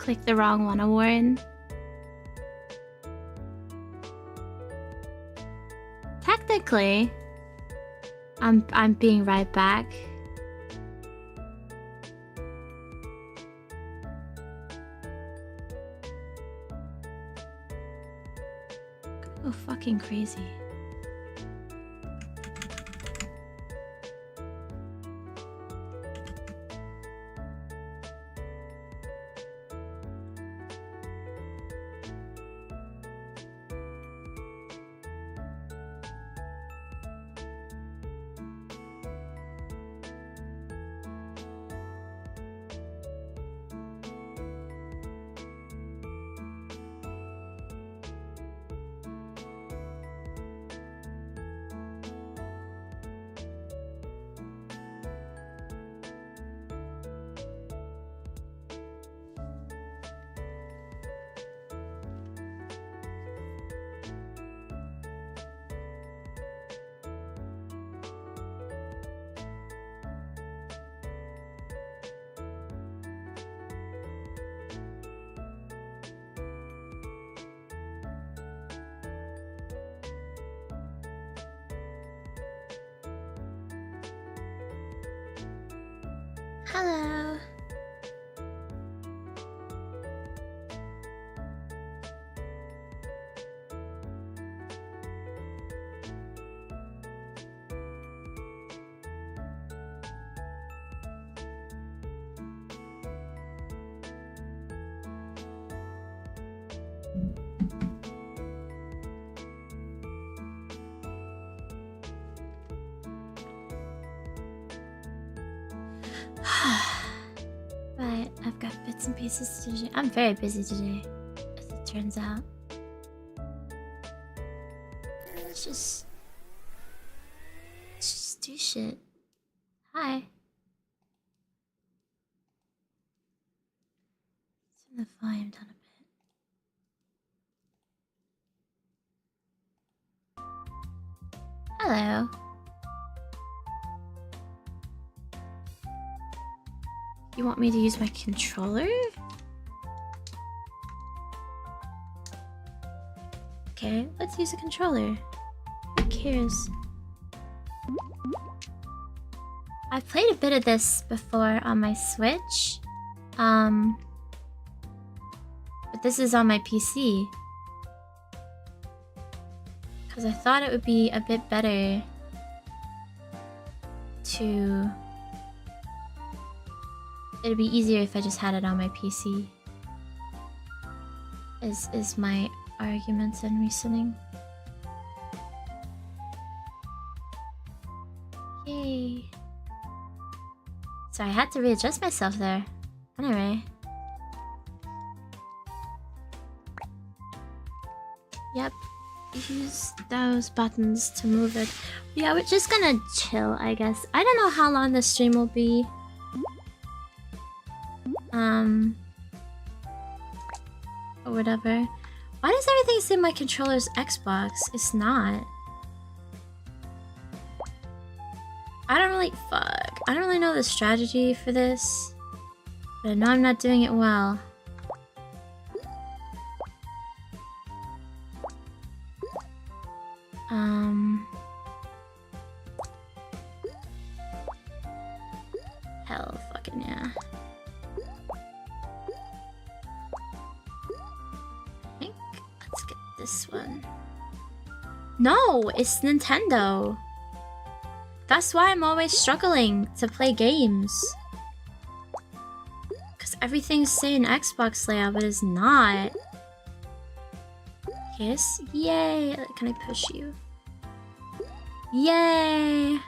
clicked the wrong one, Warren. Technically, I'm being right back. Go fucking crazy. Hello. Right, I've got bits and pieces to do. I'm very busy today, as it turns out. Let's just do shit. Hi. Turn the volume down a bit. Hello. You want me to use my controller? Okay, let's use a controller. Who cares? I've played a bit of this before on my Switch. But this is on my PC. Because I thought it would be a bit better to... It'd be easier if I just had it on my PC. Is my argument and reasoning. Yay. Sorry, I had to readjust myself there. Anyway. Yep. Use those buttons to move it. Yeah, we're just gonna chill, I guess. I don't know how long the stream will be. Or whatever. Why does everything say my controller's Xbox? It's not. I don't really... Fuck. I don't really know the strategy for this. But I know I'm not doing it well. Hell fucking yeah. This one. No, it's Nintendo. That's why I'm always struggling to play games. Because everything's saying Xbox layout, but it's not. Yes, yay. Can I push you? Yay.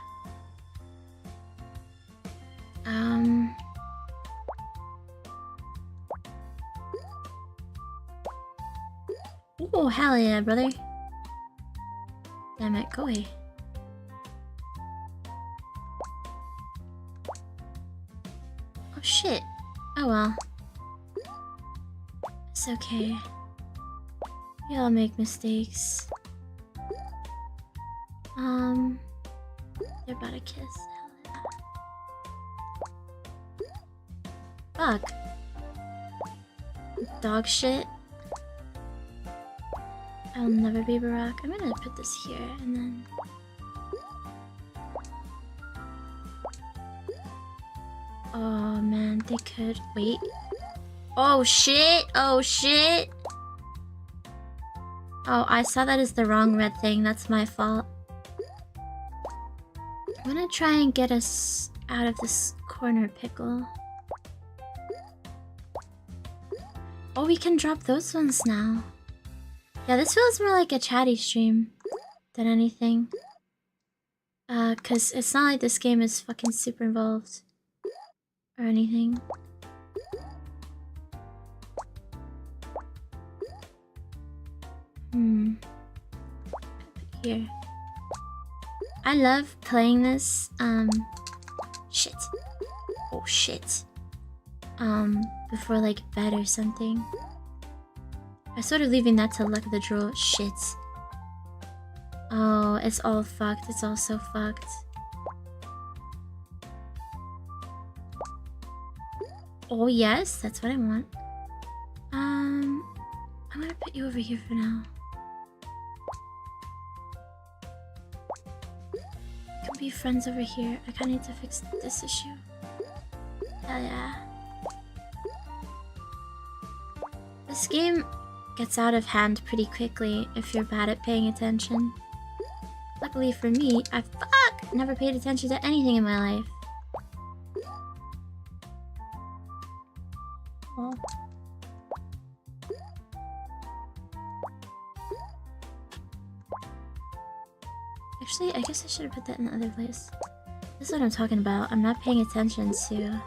Oh, hell yeah, brother. Damn it, go away. Oh shit. Oh well. It's okay. We all make mistakes. They're about to kiss. Hell yeah. Fuck. Dog shit. I'll never be Barack. I'm gonna put this here and then... Oh man, they could... Wait. Oh shit! Oh shit! Oh, I saw that as the wrong red thing. That's my fault. I'm gonna try and get us out of this corner pickle. Oh, we can drop those ones now. Yeah, this feels more like a chatty stream than anything. Cause it's not like this game is fucking super involved. Or anything. Here. I love playing this, shit. Oh shit. Before like bed or something. I'm sort of leaving that to luck of the draw. Shit. Oh, it's all fucked. It's all so fucked. Oh yes, that's what I want. I'm gonna put you over here for now. We can be friends over here. I kinda need to fix this issue. Hell yeah. This game gets out of hand pretty quickly if you're bad at paying attention. Luckily for me, I never paid attention to anything in my life. Oh. Actually, I guess I should have put that in the other place. This is what I'm talking about. I'm not paying attention to...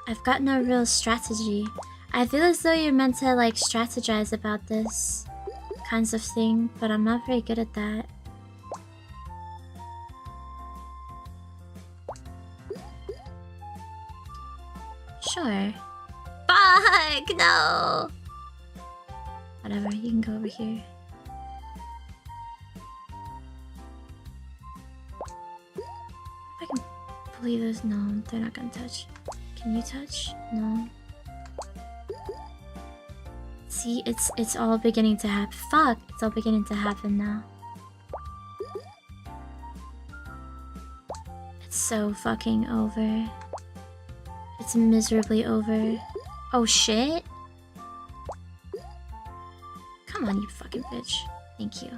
I've got no real strategy. I feel as though you're meant to, like, strategize about this kinds of thing, but I'm not very good at that. Sure. Fuck! No! Whatever, you can go over here. If I can believe those. No, they're not gonna touch. Can you touch? No. See, it's all beginning to happen. Fuck! It's all beginning to happen now. It's so fucking over. It's miserably over. Oh shit! Come on, you fucking bitch. Thank you.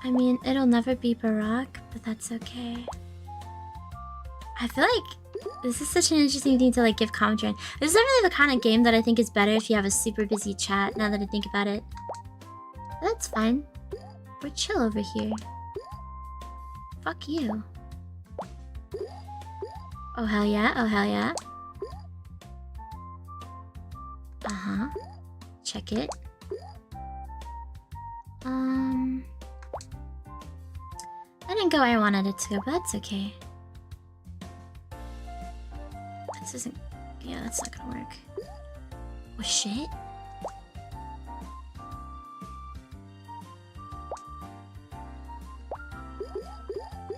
I mean, it'll never be Barack, but that's okay. I feel like this is such an interesting thing to like give commentary on. This is definitely the kind of game that I think is better if you have a super busy chat, now that I think about it. But that's fine. We're chill over here. Fuck you. Oh hell yeah, oh hell yeah. Uh-huh. Check it. That didn't go where I wanted it to go, but that's okay. This isn't... Yeah, that's not gonna work. Oh shit.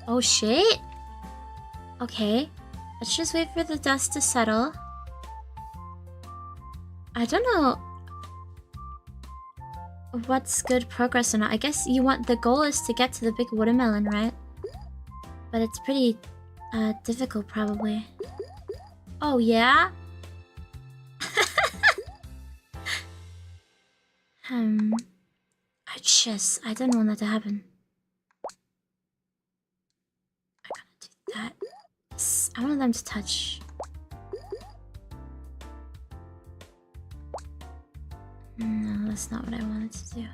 Oh shit! Okay. Let's just wait for the dust to settle. I don't know what's good progress or not. I guess you want... The goal is to get to the big watermelon, right? But it's pretty difficult, probably. Oh, yeah? I don't want that to happen. I gotta do that. I want them to touch. No, that's not what I wanted to do.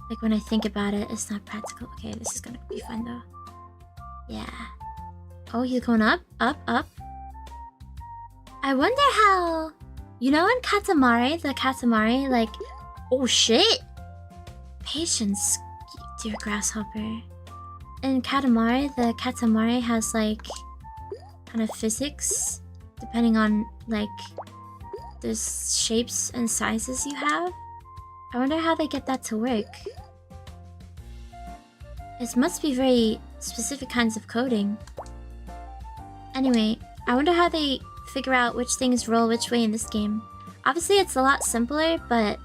Like, when I think about it, it's not practical. Okay, this is gonna be fun, though. Yeah. Oh, he's going up, up, up. I wonder how... You know in Katamari, the Katamari, like... Oh, shit! Patience, dear grasshopper. In Katamari, the Katamari has, like... kind of physics. Depending on, like... the shapes and sizes you have. I wonder how they get that to work. It must be very specific kinds of coding. Anyway, I wonder how they figure out which things roll which way in this game. Obviously, it's a lot simpler, but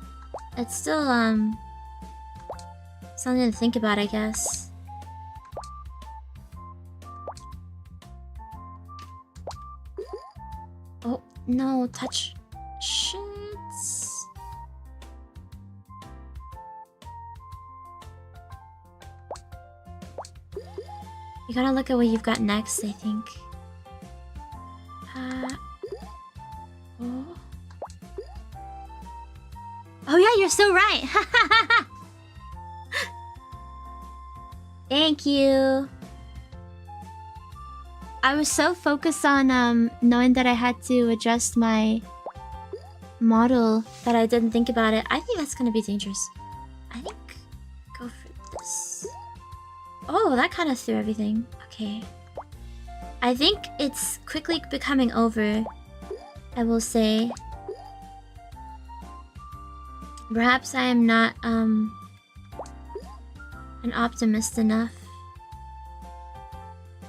it's still, something to think about, I guess. Oh, no, touch. Shit. You gotta look at what you've got next, I think. Oh. Oh yeah, you're so right! Thank you! I was so focused on knowing that I had to adjust my model that I didn't think about it. I think that's gonna be dangerous. I think... go for this. Oh, that kind of threw everything. Okay. I think it's quickly becoming over, I will say. Perhaps I am not, an optimist enough.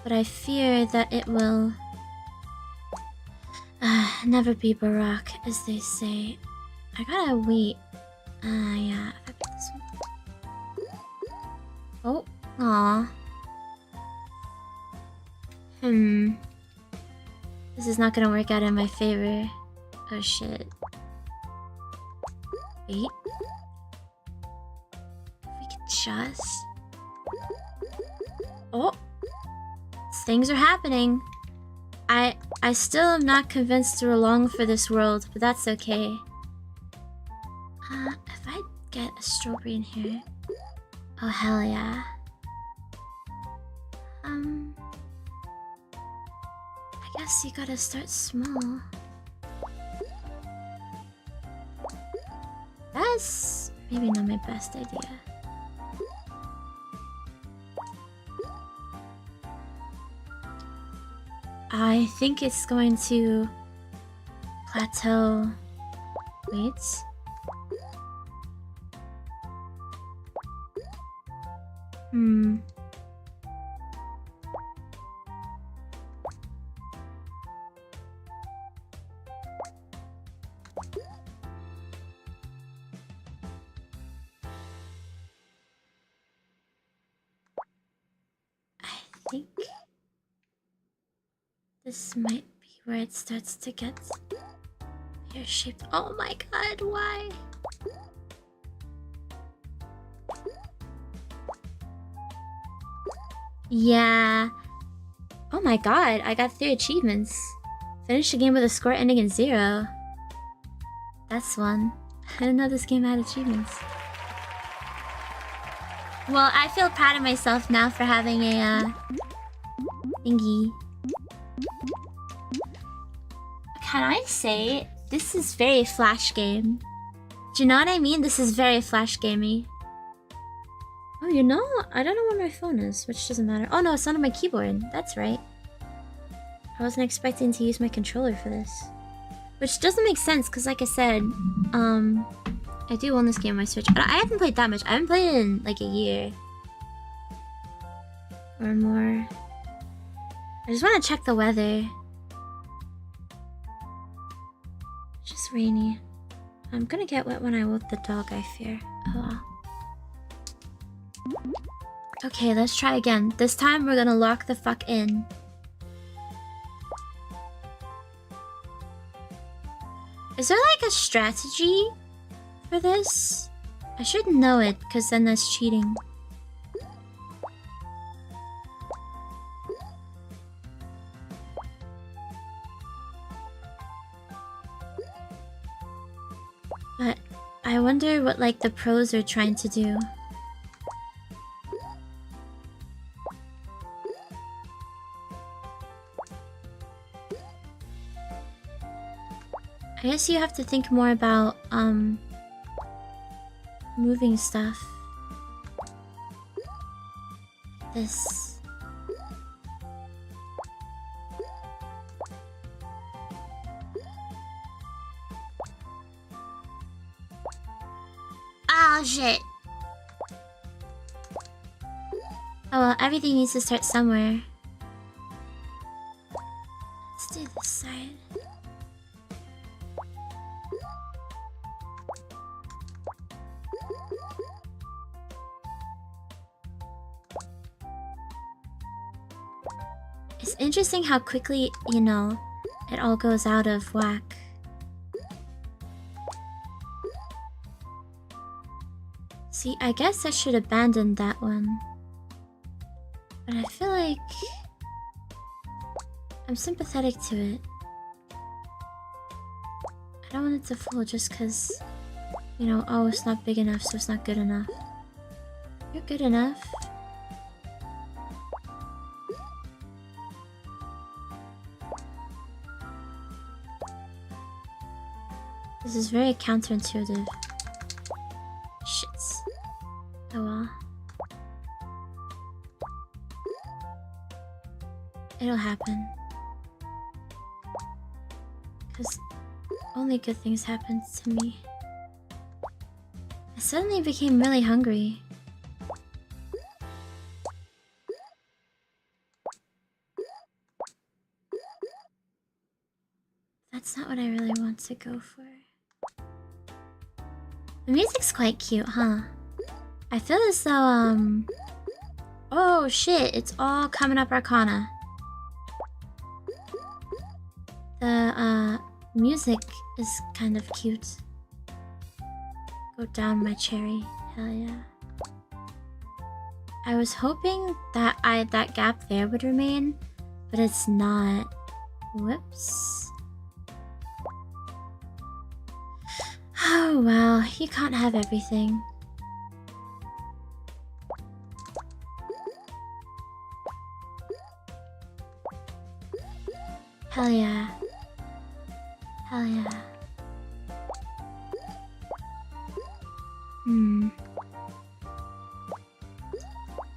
But I fear that it will... never be Barack, as they say. I gotta wait. Yeah, if I put this one... Oh, aw. This is not gonna work out in my favor. Oh shit. Wait. If we could just... Oh! Things are happening. I still am not convinced to long for this world, but that's okay. If I get a strawberry in here... Oh hell yeah. I guess you gotta start small. That's maybe not my best idea. I think it's going to plateau. Wait. I think this might be where it starts to get pear-shaped. Oh my god, why? Yeah. Oh my god, I got 3 achievements. Finish the game with a score ending in 0. That's one. I didn't know this game had achievements. Well, I feel proud of myself now for having a, thingy. Can I say, this is very Flash game. Do you know what I mean? This is very Flash gamey. Oh, you know? I don't know where my phone is, which doesn't matter. Oh no, it's not on my keyboard. That's right. I wasn't expecting to use my controller for this. Which doesn't make sense, because like I said, I do own this game on my Switch, but I haven't played that much. I haven't played it in like a year. Or more. I just want to check the weather. It's just rainy. I'm gonna get wet when I walk the dog, I fear. Oh well. Okay, let's try again. This time we're gonna lock the fuck in. Is there like a strategy for this? I should know it, because then that's cheating. But I wonder what like the pros are trying to do. I guess you have to think more about moving stuff. This. Oh shit. Oh well, everything needs to start somewhere. It's interesting how quickly, you know, it all goes out of whack. See, I guess I should abandon that one. But I feel like I'm sympathetic to it. I don't want it to fall just because, you know, oh, it's not big enough, so it's not good enough. You're good enough. This is very counterintuitive. Shit. Oh well. It'll happen. Because only good things happen to me. I suddenly became really hungry. That's not what I really want to go for. The music's quite cute, huh? I feel as though, oh shit, it's all coming up Arcana. The, music is kind of cute. Go down my cherry. Hell yeah. I was hoping that that gap there would remain, but it's not. Whoops. Oh well, you can't have everything. Hell yeah. Hell yeah.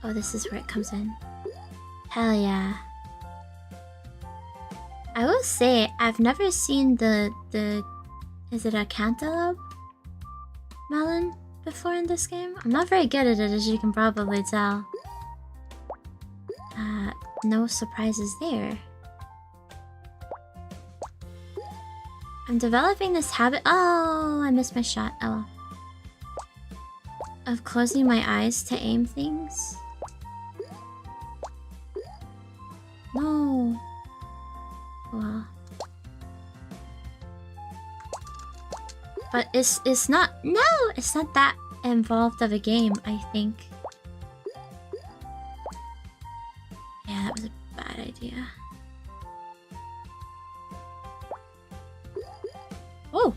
Oh, this is where it comes in. Hell yeah. I will say, I've never seen the is it a cantaloupe melon before in this game? I'm not very good at it, as you can probably tell. No surprises there. I'm developing this habit. Oh, I missed my shot. Oh. Of closing my eyes to aim things. No. Well. But it's not. No, it's not that involved of a game, I think. Yeah, that was a bad idea. Oh!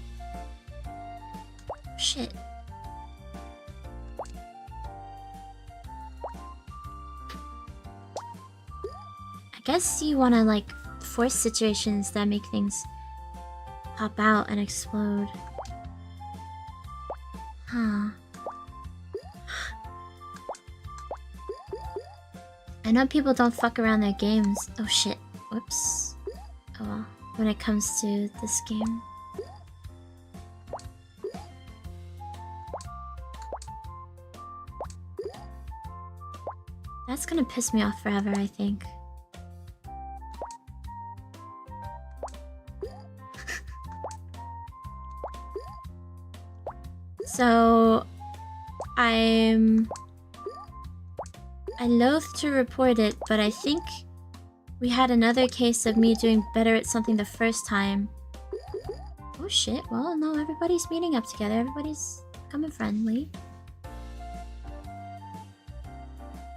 Shit. I guess you wanna, like, force situations that make things pop out and explode. Huh. I know people don't fuck around their games. Oh shit. Whoops. Oh well. When it comes to this game. That's gonna piss me off forever, I think. So... I loathe to report it, but I think we had another case of me doing better at something the first time. Oh shit, well no, everybody's meeting up together, everybody's becoming friendly.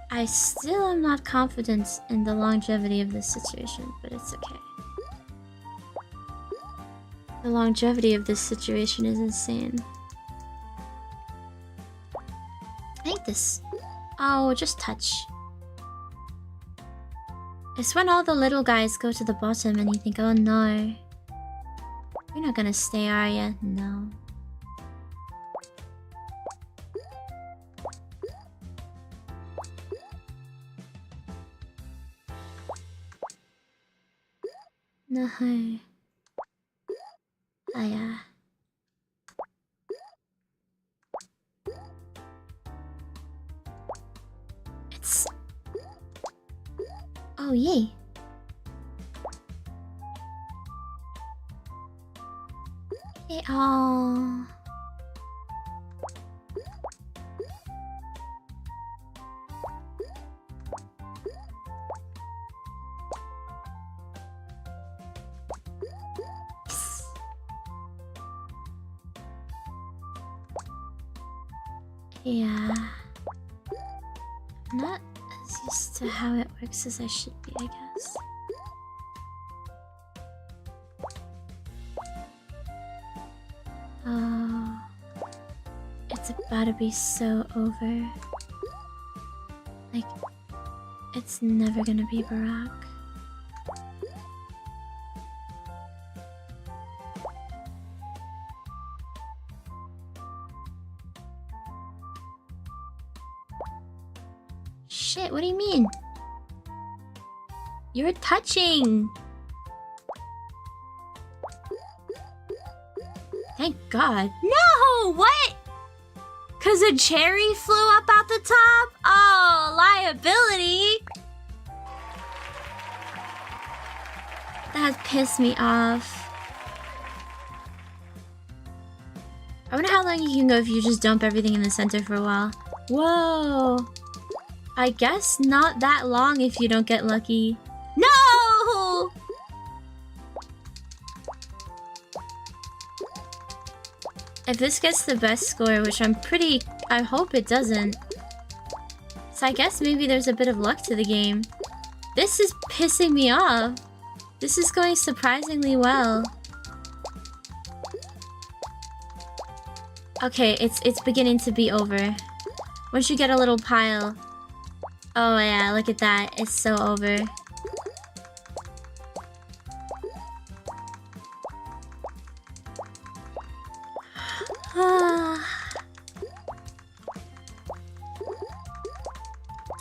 I still am not confident in the longevity of this situation, but it's okay. The longevity of this situation is insane. I think this... Oh, just touch. It's when all the little guys go to the bottom and you think, oh no. You're not gonna stay, are ya? No. No. Oh yeah. It's... Oh yay. Okay, oh. Yeah. I'm not as used to how it works as I should be, I guess. Oh. It's about to be so over. Like, it's never gonna be Barack. Shit, what do you mean? You're touching! Thank God. No! What? 'Cause a cherry flew up out the top? Oh, liability! That pissed me off. I wonder how long you can go if you just dump everything in the center for a while. Whoa! I guess not that long if you don't get lucky. No! If this gets the best score, which I hope it doesn't. So I guess maybe there's a bit of luck to the game. This is pissing me off. This is going surprisingly well. Okay, it's beginning to be over. Once you get a little pile. Oh yeah, look at that. It's so over.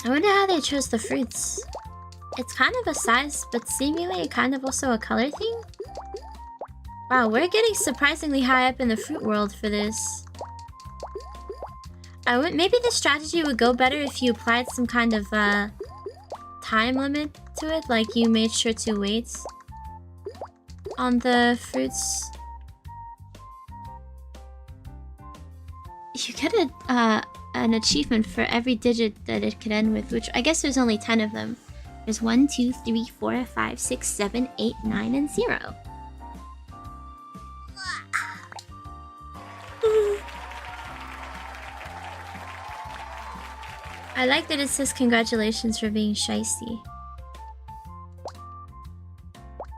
I wonder how they chose the fruits. It's kind of a size, but seemingly kind of also a color thing? Wow, we're getting surprisingly high up in the fruit world for this. Maybe the strategy would go better if you applied some kind of time limit to it, like you made sure to wait on the fruits. You get an achievement for every digit that it could end with, which I guess there's only 10 of them. There's 1, 2, 3, 4, 5, 6, 7, 8, 9, and 0. I like that it says congratulations for being shiesty.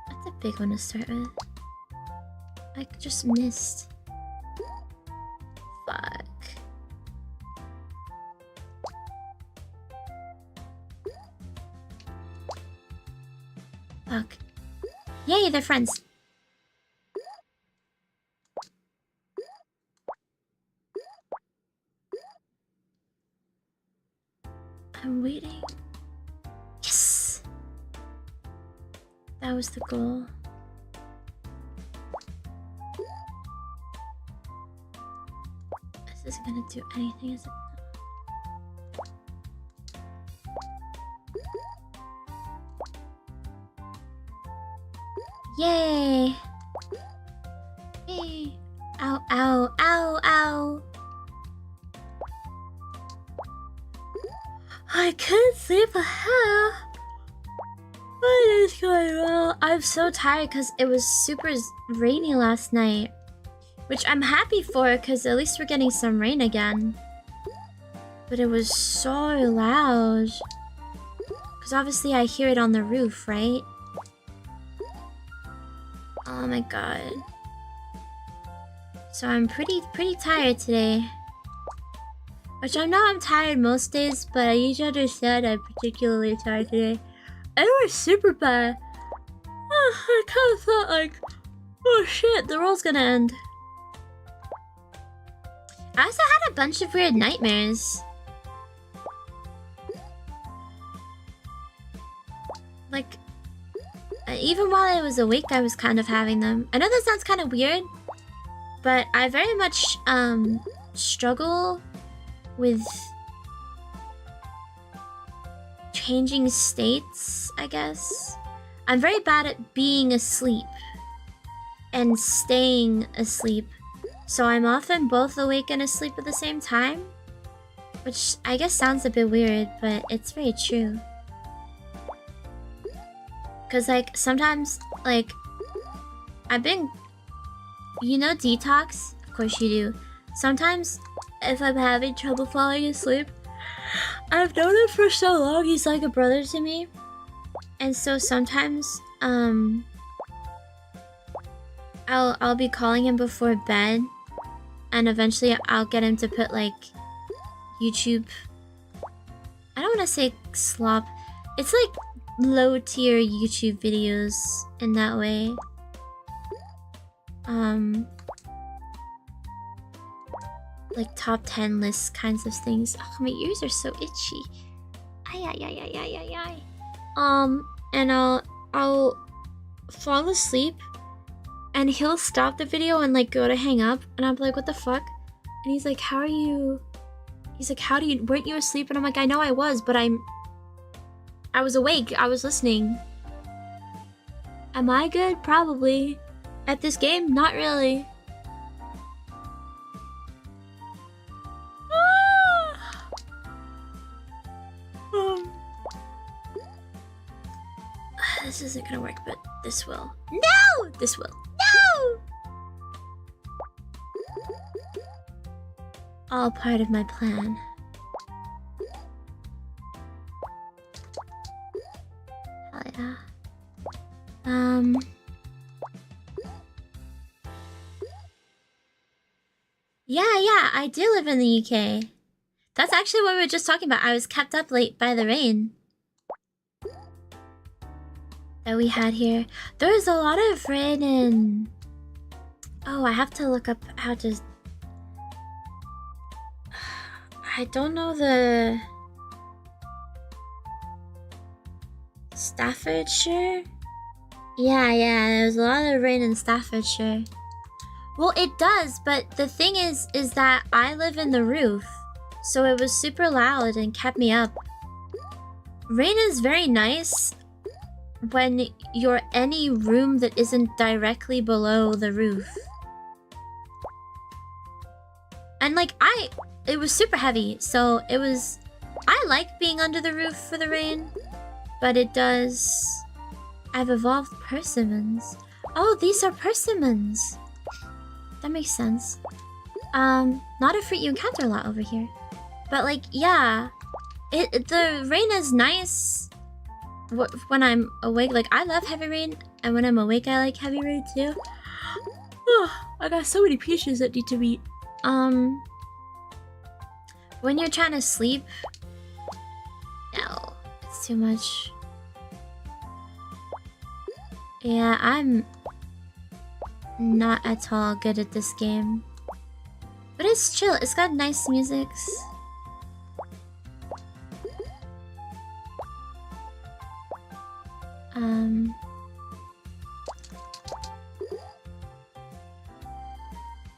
That's a big one to start with. I just missed. Fuck. Fuck. Yay, they're friends. I'm waiting. Yes! That was the goal. This isn't gonna do anything, is it? Yay! Yay! Ow, ow, ow, ow! I couldn't sleep a half. What is going on? I'm so tired because it was super rainy last night. Which I'm happy for because at least we're getting some rain again. But it was so loud. Because obviously I hear it on the roof, right? Oh my god. So I'm pretty tired today. Which I know I'm tired most days, but I usually understand I'm particularly tired today. And it was super bad. I kind of thought like, oh shit, the world's gonna end. I also had a bunch of weird nightmares. Like, even while I was awake, I was kind of having them. I know that sounds kind of weird, but I very much struggle with changing states, I guess. I'm very bad at being asleep and staying asleep. So I'm often both awake and asleep at the same time. Which I guess sounds a bit weird, but it's very true. Cause like, sometimes, like, I've been... You know Detox? Of course you do. sometimes if I'm having trouble falling asleep, I've known him for so long, he's like a brother to me. And so sometimes, I'll be calling him before bed, and eventually I'll get him to put like YouTube. I don't want to say slop. It's like low tier YouTube videos in that way. Like top 10 lists kinds of things. Oh, my ears are so itchy. Ay ay ay ay ay ay ay. And I'll fall asleep, and he'll stop the video and like go to hang up, and I'm like, what the fuck? And he's like, how are you? He's like, weren't you asleep? And I'm like, I know I was, but I was awake. I was listening. Am I good? Probably. At this game? Not really. This isn't gonna work, but this will. No! This will. No! All part of my plan. Hell yeah. Yeah, I do live in the UK. That's actually what we were just talking about. I was kept up late by the rain that we had here. There was a lot of rain in... Oh, I have to look up how to... I don't know the... Staffordshire? Yeah, there was a lot of rain in Staffordshire. Well, it does, but the thing is that I live in the roof, so it was super loud and kept me up. Rain is very nice when you're any room that isn't directly below the roof. And like, it was super heavy, so it was... I like being under the roof for the rain, but it does... I've evolved persimmons. Oh, these are persimmons! That makes sense. Not a fruit you encounter a lot over here. But like, yeah. The rain is nice when I'm awake. Like, I love heavy rain, and when I'm awake I like heavy rain too. Oh, I got so many peaches that need to be... When you're trying to sleep... No, it's too much. Yeah, I'm not at all good at this game. But it's chill, it's got nice music.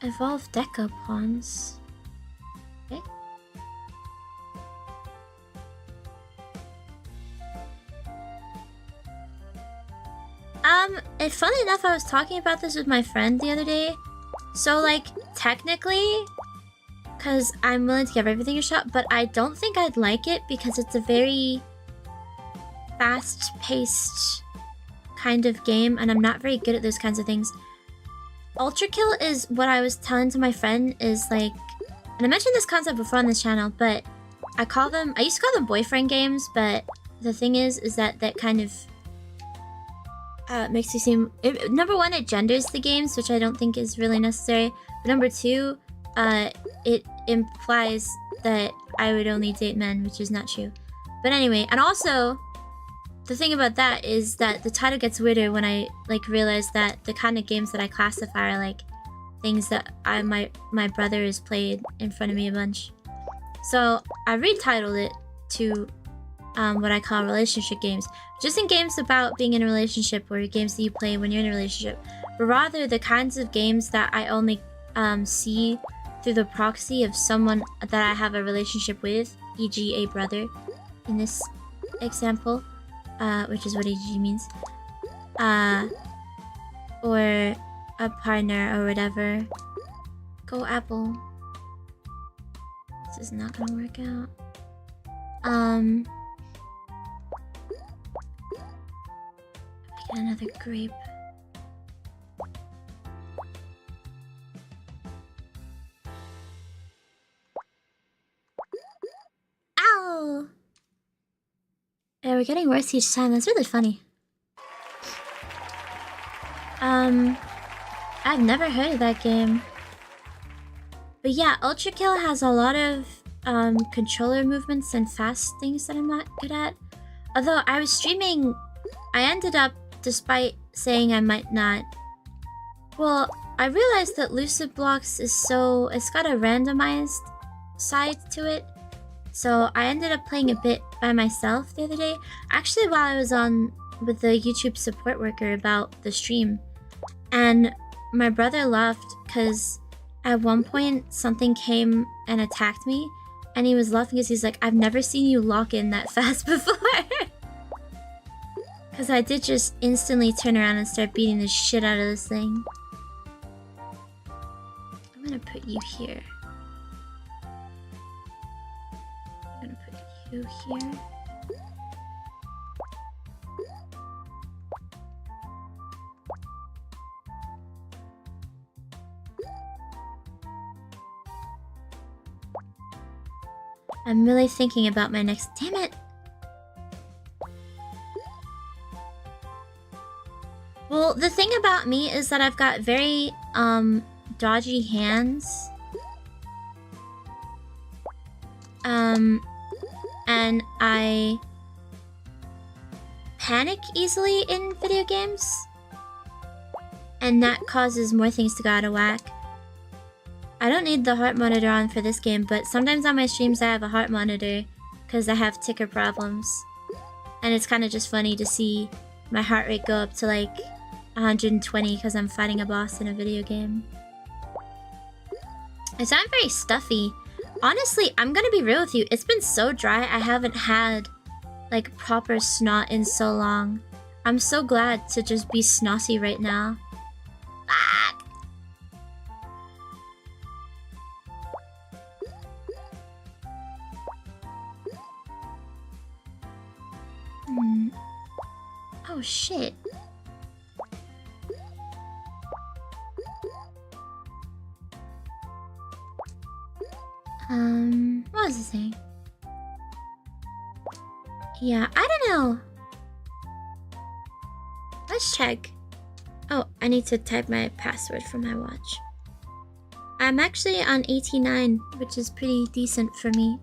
Evolve Deca Pawns. Okay. Funny enough, I was talking about this with my friend the other day. So, like, technically, because I'm willing to give everything a shot, but I don't think I'd like it because it's a very fast-paced kind of game, and I'm not very good at those kinds of things. Ultra Kill is what I was telling to my friend is like... And I mentioned this concept before on this channel, but I used to call them boyfriend games, but the thing is that kind of... makes you seem... number one, it genders the games, which I don't think is really necessary. But number two, it implies that I would only date men, which is not true. But anyway, and also, the thing about that is that the title gets weirder when I like realize that the kind of games that I classify are like things that my brother has played in front of me a bunch. So I retitled it to what I call relationship games. Just in games about being in a relationship or games that you play when you're in a relationship, but rather the kinds of games that I only see through the proxy of someone that I have a relationship with, e.g. a brother in this example, which is what e.g. means, or a partner or whatever. Go Apple. This is not gonna work out. I get another grape. no! Yeah, we're getting worse each time. That's really funny. I've never heard of that game. But yeah, Ultra Kill has a lot of controller movements and fast things that I'm not good at. Although I was streaming, I ended up, despite saying I might not. Well, I realized that Lucid Blocks is it's got a randomized side to it. So I ended up playing a bit by myself the other day. Actually, while I was on with the YouTube support worker about the stream. And my brother laughed because at one point something came and attacked me. And he was laughing because he's like, I've never seen you lock in that fast before. Because I did just instantly turn around and start beating the shit out of this thing. I'm gonna put you here. I'm gonna put you here. I'm really thinking about my next... Damn it! Well, the thing about me is that I've got very, dodgy hands. And I panic easily in video games. And that causes more things to go out of whack. I don't need the heart monitor on for this game, but sometimes on my streams I have a heart monitor because I have ticker problems. And it's kind of just funny to see my heart rate go up to like 120 because I'm fighting a boss in a video game. I sound very stuffy. Honestly, I'm gonna be real with you. It's been so dry, I haven't had like proper snot in so long. I'm so glad to just be snotty right now. Fuck! Oh shit. What was I saying? Yeah, I don't know. Let's check. Oh, I need to type my password for my watch. I'm actually on 89, which is pretty decent for me.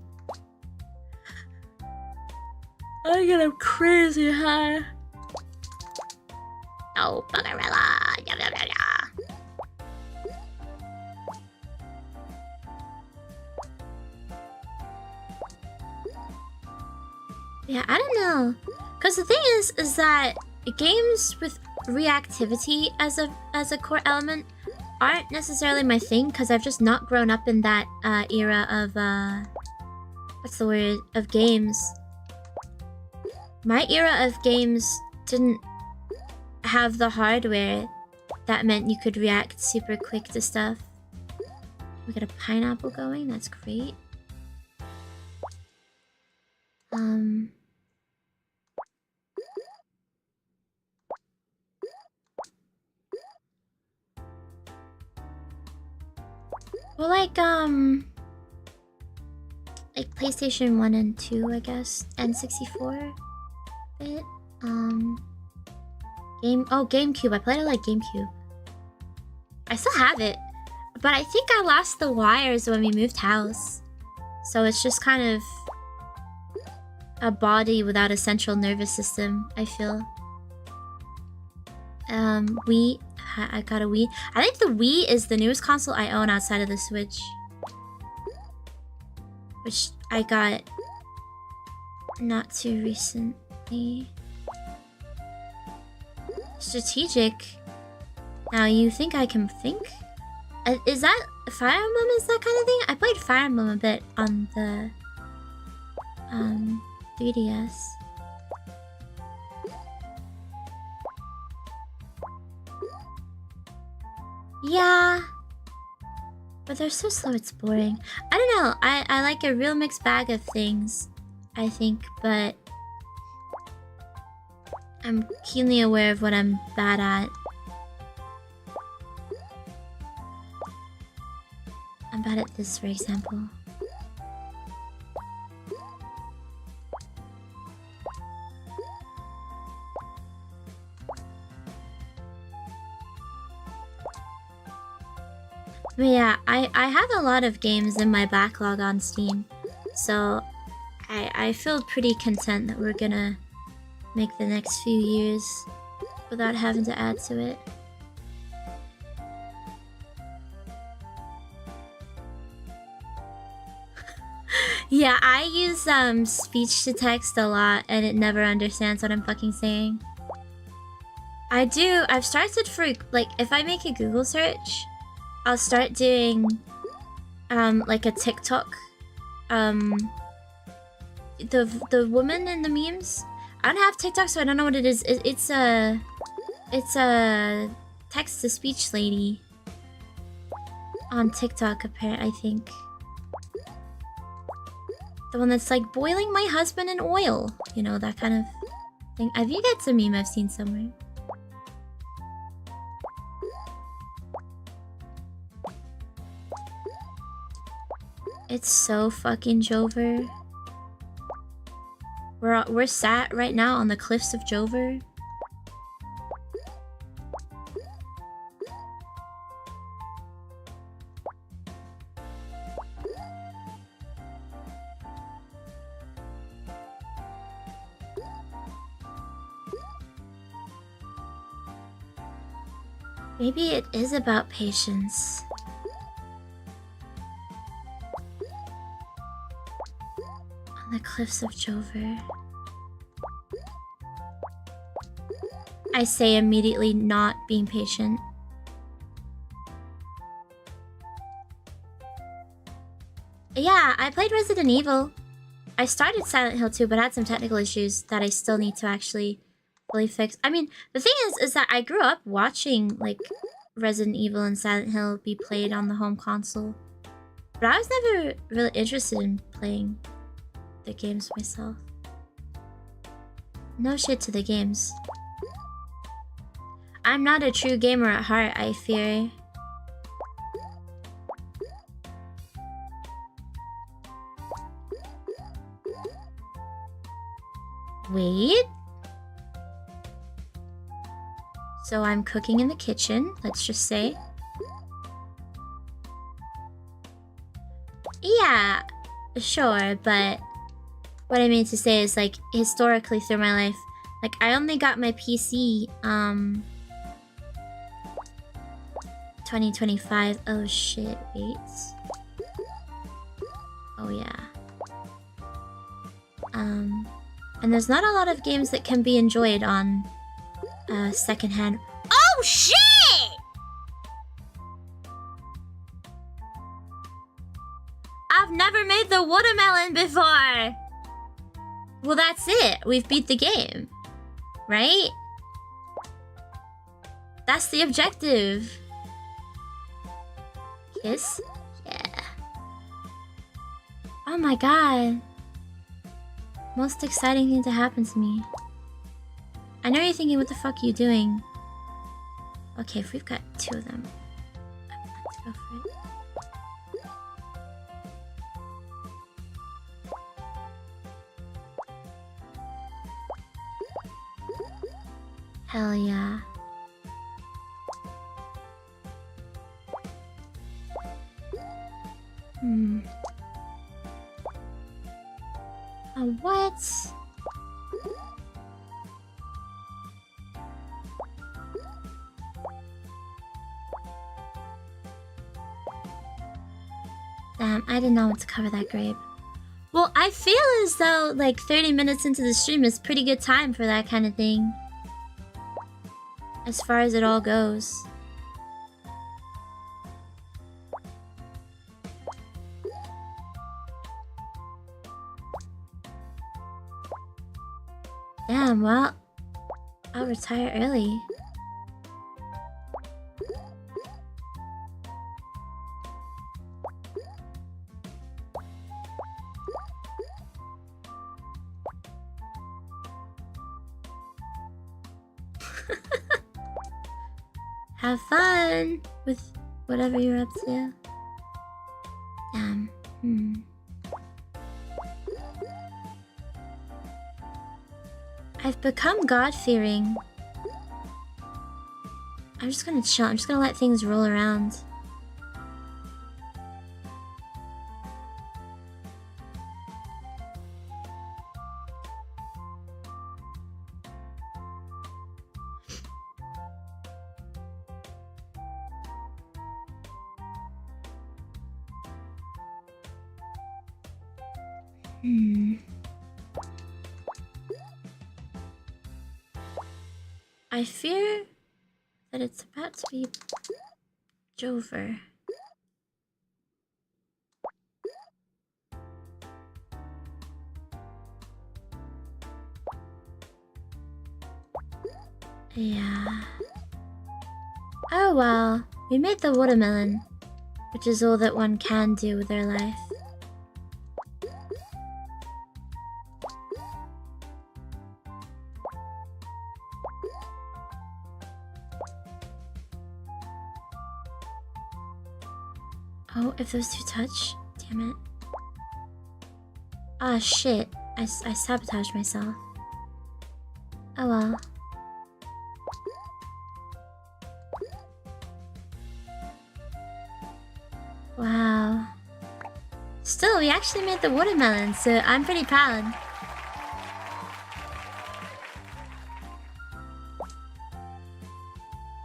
I get a crazy high. Oh, Bugarella. Yeah, I don't know. Cause the thing is that games with reactivity as a core element aren't necessarily my thing, cause I've just not grown up in that era of what's the word? Of games. My era of games didn't have the hardware that meant you could react super quick to stuff. We got a pineapple going, that's great. Well, like PlayStation 1 and 2, I guess, and 64 bit. GameCube. I played it like GameCube. I still have it, but I think I lost the wires when we moved house. So it's just kind of a body without a central nervous system, I feel. I got a Wii. I think the Wii is the newest console I own outside of the Switch. Which I got not too recently. Strategic. Now you think I can think? Is that Fire Emblem? Is that kind of thing? I played Fire Emblem a bit on the 3DS. Yeah, but they're so slow it's boring. I don't know. I like a real mixed bag of things, I think, but I'm keenly aware of what I'm bad at. I'm bad at this, for example. But yeah, I have a lot of games in my backlog on Steam, so I feel pretty content that we're gonna make the next few years without having to add to it. Yeah, I use speech to text a lot and it never understands what I'm fucking saying. I've started for, like, if I make a Google search, I'll start doing like a TikTok. The woman in the memes. I don't have TikTok, so I don't know what it is. It's a text to speech lady on TikTok, apparently, I think. The one that's like boiling my husband in oil, you know, that kind of thing. I think that's a meme I've seen somewhere. It's so fucking Jover. We're sat right now on the cliffs of Jover. Maybe it is about patience. On the cliffs of Jover. I say immediately not being patient. Yeah, I played Resident Evil. I started Silent Hill 2, but had some technical issues that I still need to actually fully fix. I mean, the thing is that I grew up watching, like, Resident Evil and Silent Hill be played on the home console. But I was never really interested in playing the games myself. No shit to the games. I'm not a true gamer at heart, I fear. Wait. So I'm cooking in the kitchen, let's just say. Yeah, sure, but what I mean to say is, like, historically through my life, like, I only got my PC, 2025. Oh shit, wait. Oh yeah. And there's not a lot of games that can be enjoyed on secondhand. Oh shit! I've never made the watermelon before! Well, that's it. We've beat the game. Right? That's the objective. Kiss? Yeah. Oh my god. Most exciting thing to happen to me. I know you're thinking, what the fuck are you doing? Okay, if we've got two of them, let's go for it. Hell yeah. What? Damn, I did not want to cover that grape. Well, I feel as though, like, 30 minutes into the stream is pretty good time for that kind of thing. As far as it all goes. Damn, well, I'll retire early. Have fun with whatever you're up to. Damn. I've become God-fearing. I'm just gonna chill. I'm just gonna let things roll around. I fear that it's about to be Jover. Yeah. Oh well, we made the watermelon, which is all that one can do with their life. Oh, if those two touch? Damn it. Ah, shit. I sabotaged myself. Oh well. Wow. Still, we actually made the watermelon, so I'm pretty proud.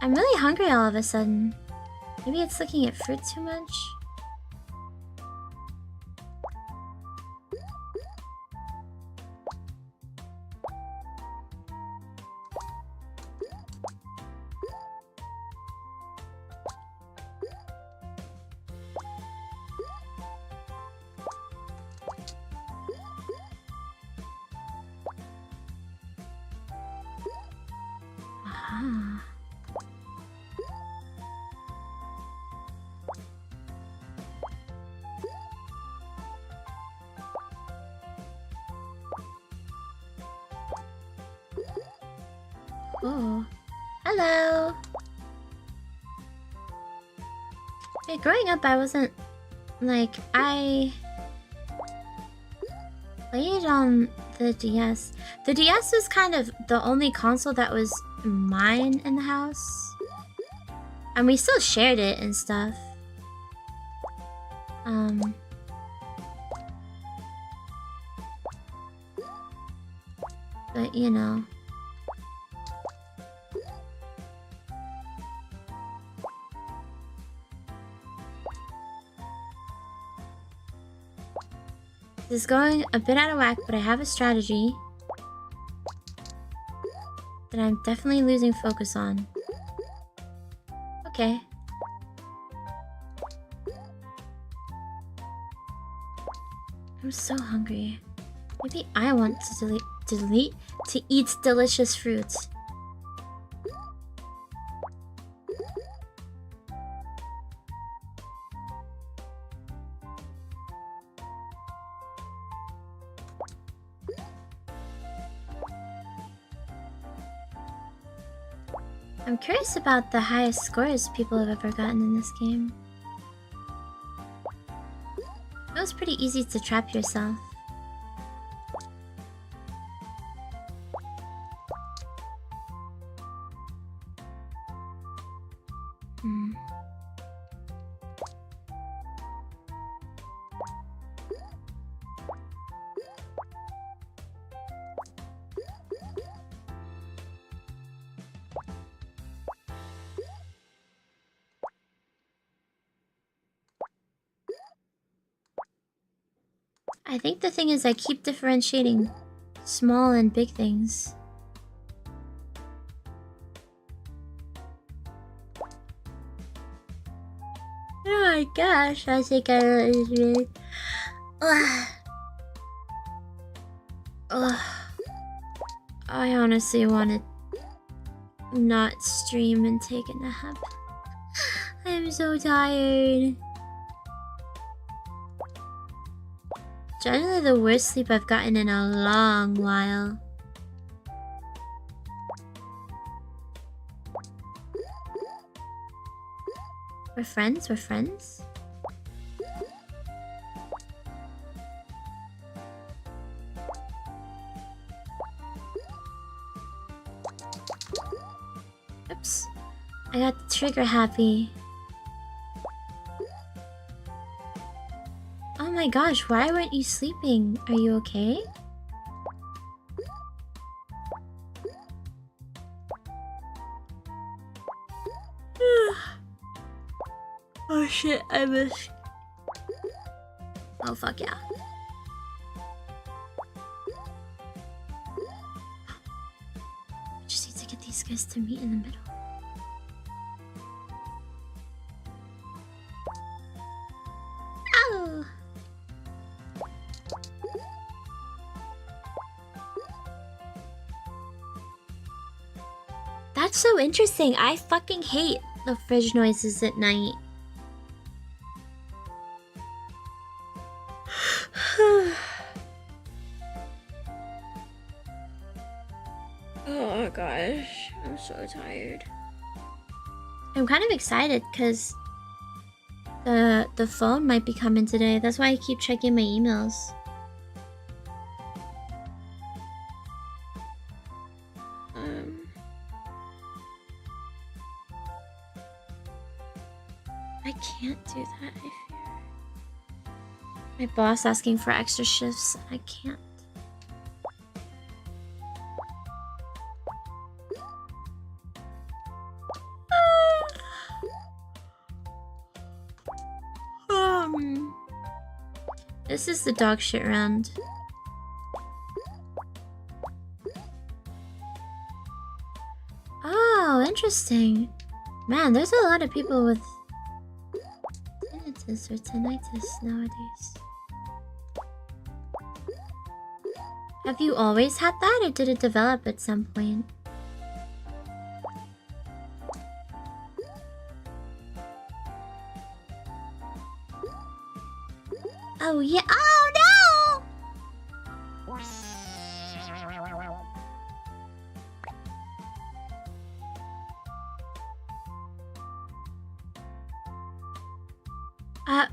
I'm really hungry all of a sudden. Maybe it's looking at fruit too much? Aha. Oh, hello. Hey, growing up, I wasn't like I played on the DS. The DS was kind of the only console that was mine in the house, and we still shared it and stuff. But you know. This is going a bit out of whack, but I have a strategy that I'm definitely losing focus on. Okay. I'm so hungry. Maybe I want to eat delicious fruits. I'm curious about the highest scores people have ever gotten in this game. It feels pretty easy to trap yourself. I think the thing is I keep differentiating small and big things. Oh my gosh, I think I really... I honestly want to not stream and take a nap. I'm so tired. Generally the worst sleep I've gotten in a long while. We're friends? We're friends? Oops. I got the trigger happy. Oh my gosh, why weren't you sleeping? Are you okay? Oh shit, I missed. Oh fuck yeah. these guys to meet in the middle. Oh! That's so interesting. I fucking hate the fridge noises at night. Oh gosh, I'm so tired. I'm kind of excited because the phone might be coming today. That's why I keep checking my emails. I can't do that, I fear. My boss asking for extra shifts, I can't. This is the dog shit round. Oh, interesting. Man, there's a lot of people with tinnitus or tinnitus nowadays. Have you always had that, or did it develop at some point? Oh yeah. Oh no!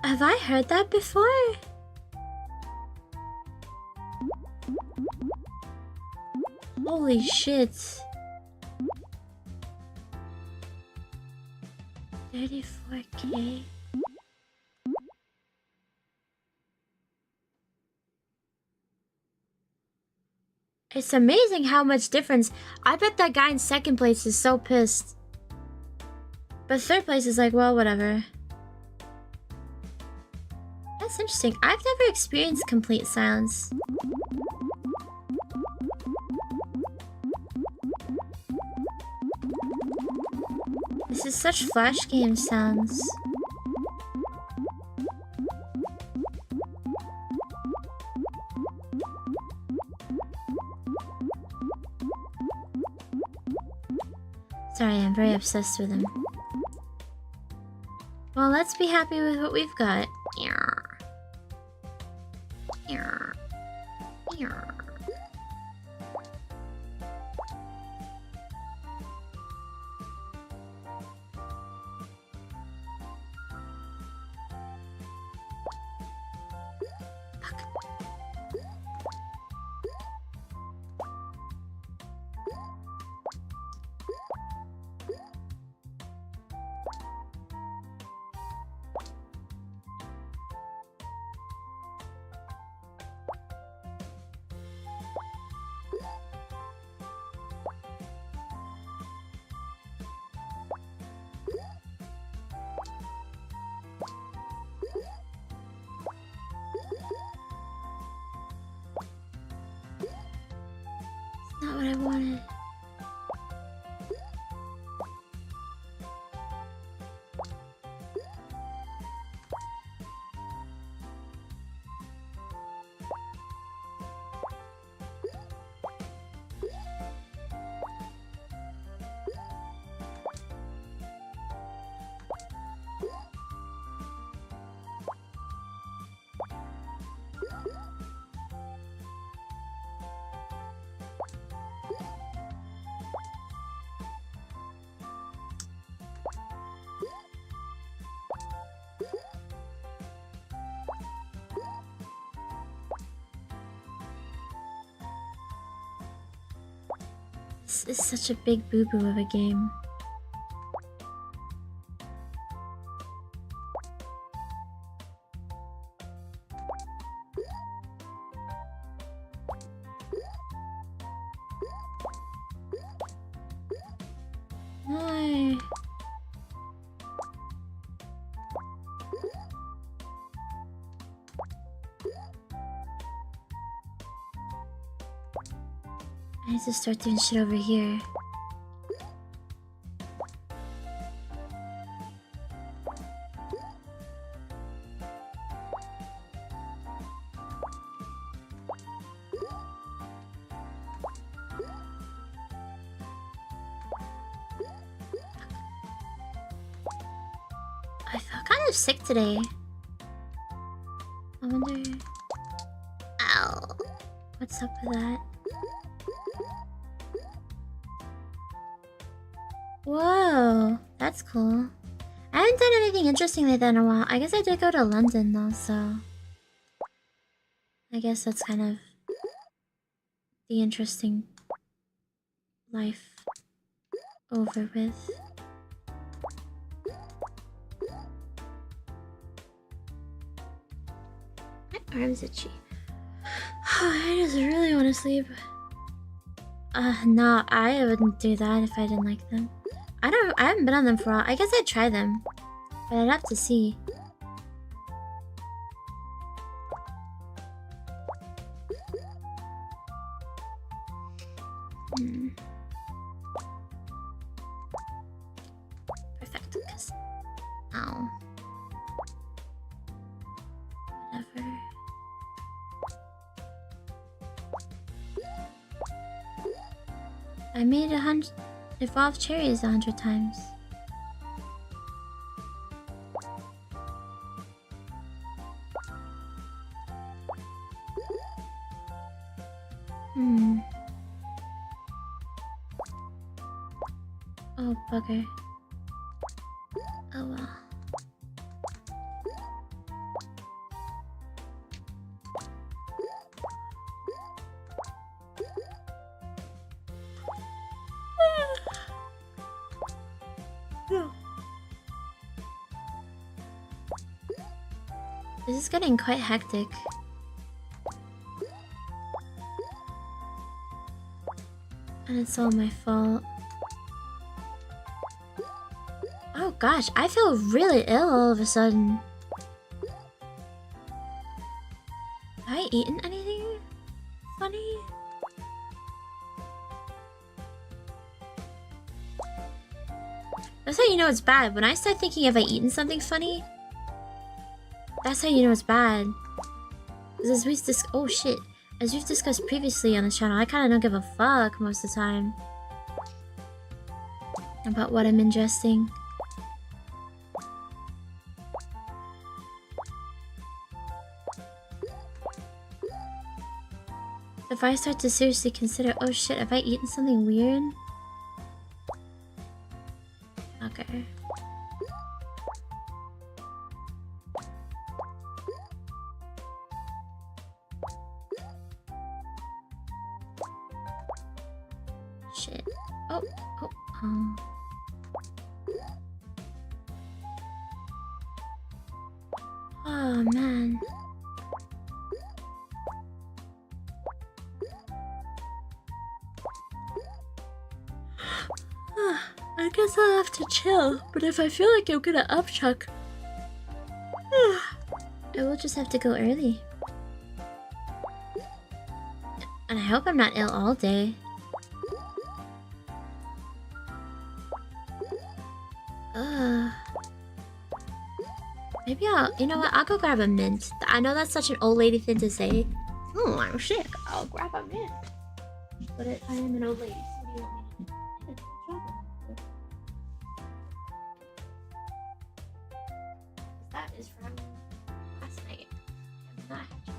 Have I heard that before? Holy shit. 34K. It's amazing how much difference. I bet that guy in second place is so pissed. But third place is like, well, whatever. That's interesting. I've never experienced complete silence. This is such flash game sounds. Sorry, I'm very obsessed with him. Well, let's be happy with what we've got. Not what I wanted. This is such a big boo-boo of a game. No. I need to start doing shit over here. of sick today. I wonder... Ow. What's up with that? Whoa, that's cool. I haven't done anything interesting like that in a while. I guess I did go to London though, so... I guess that's kind of... the interesting... life... over with. My arm's itchy. I just really want to sleep. No, I wouldn't do that if I didn't like them. I haven't been on them for a while. I guess I'd try them. But I'd have to see. Perfect, because... Ow. Whatever. I made evolved cherries 100 times. Oh, bugger. Oh well. This is getting quite hectic. And it's all my fault. Oh gosh, I feel really ill all of a sudden. Have I eaten anything funny? That's how you know it's bad. When I start thinking, have I eaten something funny? That's how you know it's bad. As we've oh shit. As we've discussed previously on the channel, I kinda don't give a fuck most of the time about what I'm ingesting. If I start to seriously consider, oh shit, have I eaten something weird? Okay. Shit. Oh. Oh man. I guess I'll have to chill, but if I feel like I'm gonna upchuck, I will just have to go early. And I hope I'm not ill all day. Maybe you know what, I'll go grab a mint. I know that's such an old lady thing to say. Oh, I'm sick, I'll grab a mint. But I am an old lady, so what do you want me to do? That is from last night. I'm not happy.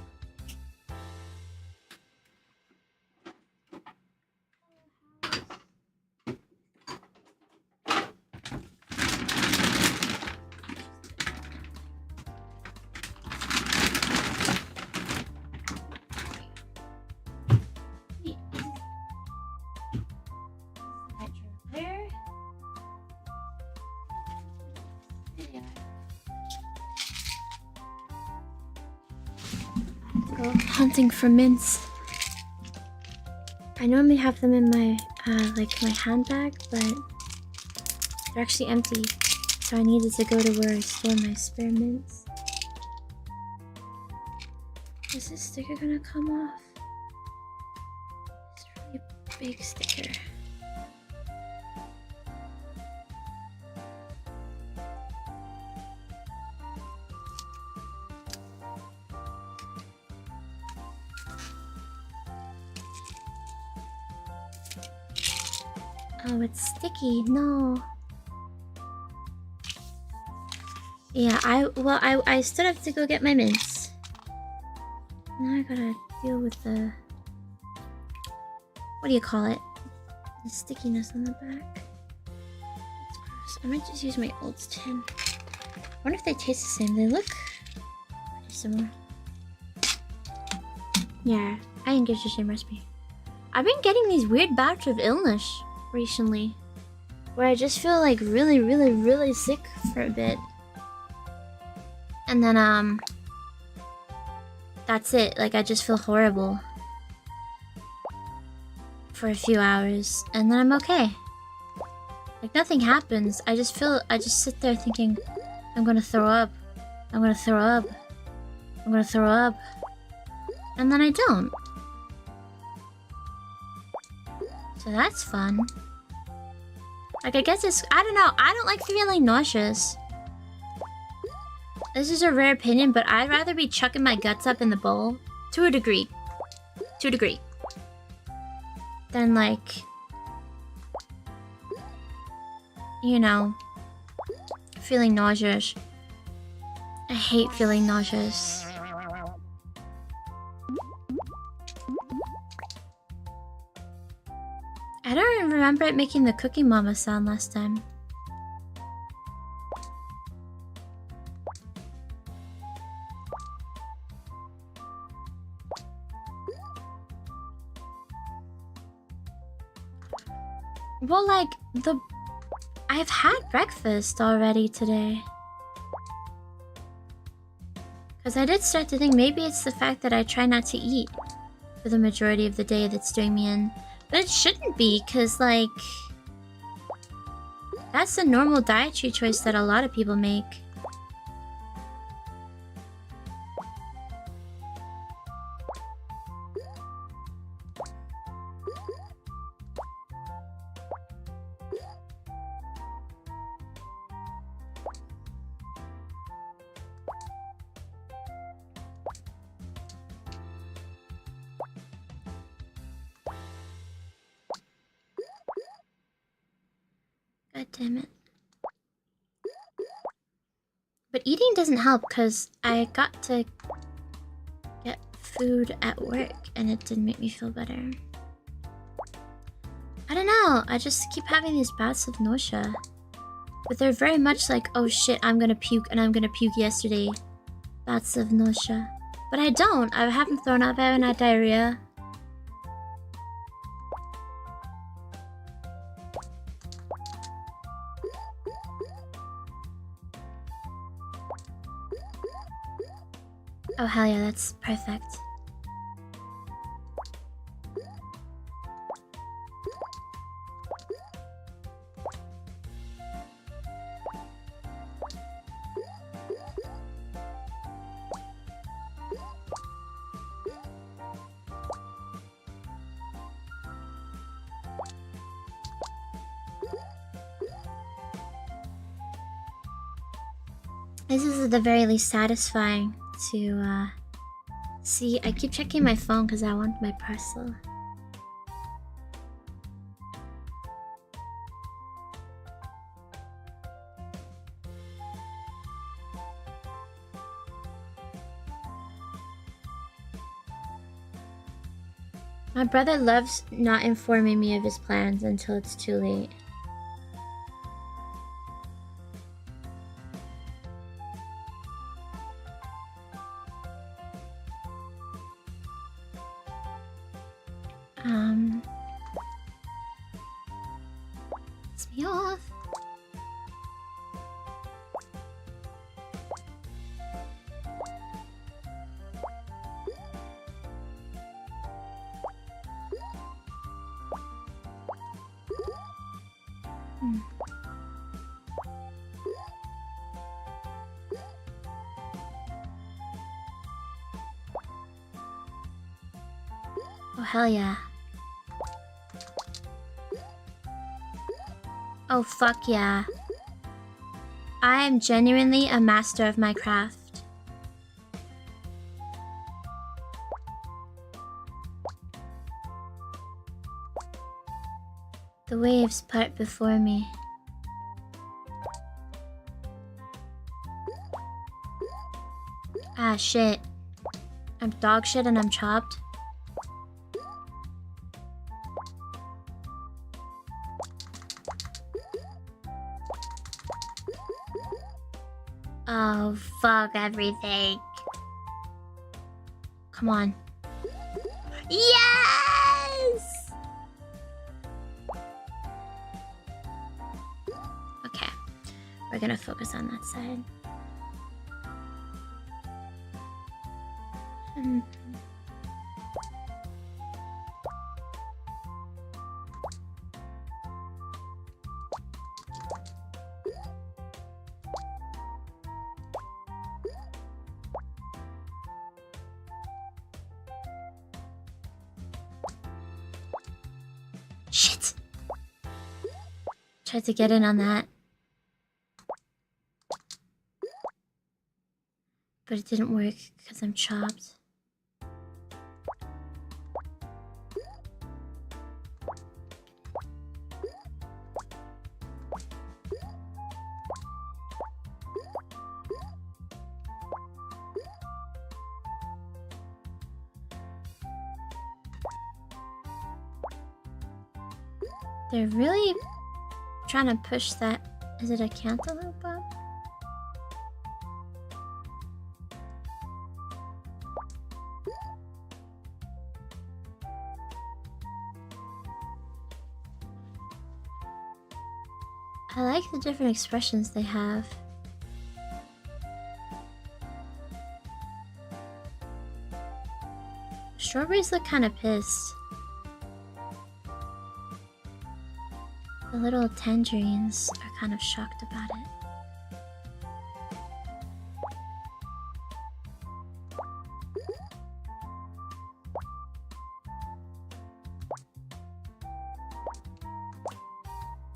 Hunting for mints. I normally have them in my like my handbag, but they're actually empty, so I needed to go to where I store my spare mints. Is this sticker gonna come off? It's a really big sticker. Oh, it's sticky. No. Yeah, I still have to go get my mints. Now I gotta deal with the... What do you call it? The stickiness on the back. That's gross. I might just use my old tin. I wonder if they taste the same. They look pretty similar. Yeah, I didn't get the same recipe. I've been getting these weird bouts of illness recently, where I just feel like really sick for a bit. And then, that's it. Like, I just feel horrible for a few hours, and then I'm okay. Like, nothing happens. I just sit there thinking, I'm gonna throw up. I'm gonna throw up. I'm gonna throw up. And then I don't. So that's fun. Like, I guess it's... I don't know. I don't like feeling nauseous. This is a rare opinion, but I'd rather be chucking my guts up in the bowl. To a degree. To a degree. Than, like... You know... feeling nauseous. I hate feeling nauseous. I don't even remember it making the Cookie Mama sound last time. Well, like, I've had breakfast already today. Because I did start to think maybe it's the fact that I try not to eat for the majority of the day that's doing me in. But it shouldn't be, because, like... that's a normal dietary choice that a lot of people make. God damn it. But eating doesn't help because I got to get food at work and it didn't make me feel better. I don't know, I just keep having these bouts of nausea. But they're very much like, oh shit, I'm gonna puke and I'm gonna puke yesterday. Bouts of nausea. But I don't, I haven't thrown up, I haven't had diarrhea. Oh hell yeah, that's perfect. This is at the very least satisfying to see. I keep checking my phone because I want my parcel. My brother loves not informing me of his plans until it's too late. Piss me off. Oh hell yeah. Oh fuck yeah. I am genuinely a master of my craft. The waves part before me. Ah, shit. I'm dog shit and I'm chopped. Oh, fuck everything. Come on. Yes! Okay. We're gonna focus on that side. Shit! Tried to get in on that. But it didn't work because I'm chopped. They're really trying to push that. Is it a cantaloupe up? I like the different expressions they have. Strawberries look kind of pissed. The little tangerines are kind of shocked about it.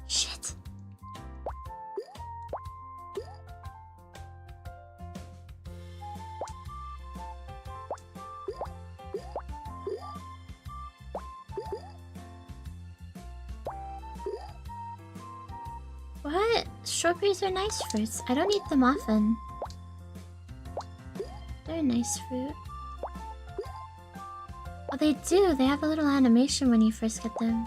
Shit. What? Strawberries are nice fruits. I don't eat them often. They're a nice fruit. Oh, they do. They have a little animation when you first get them.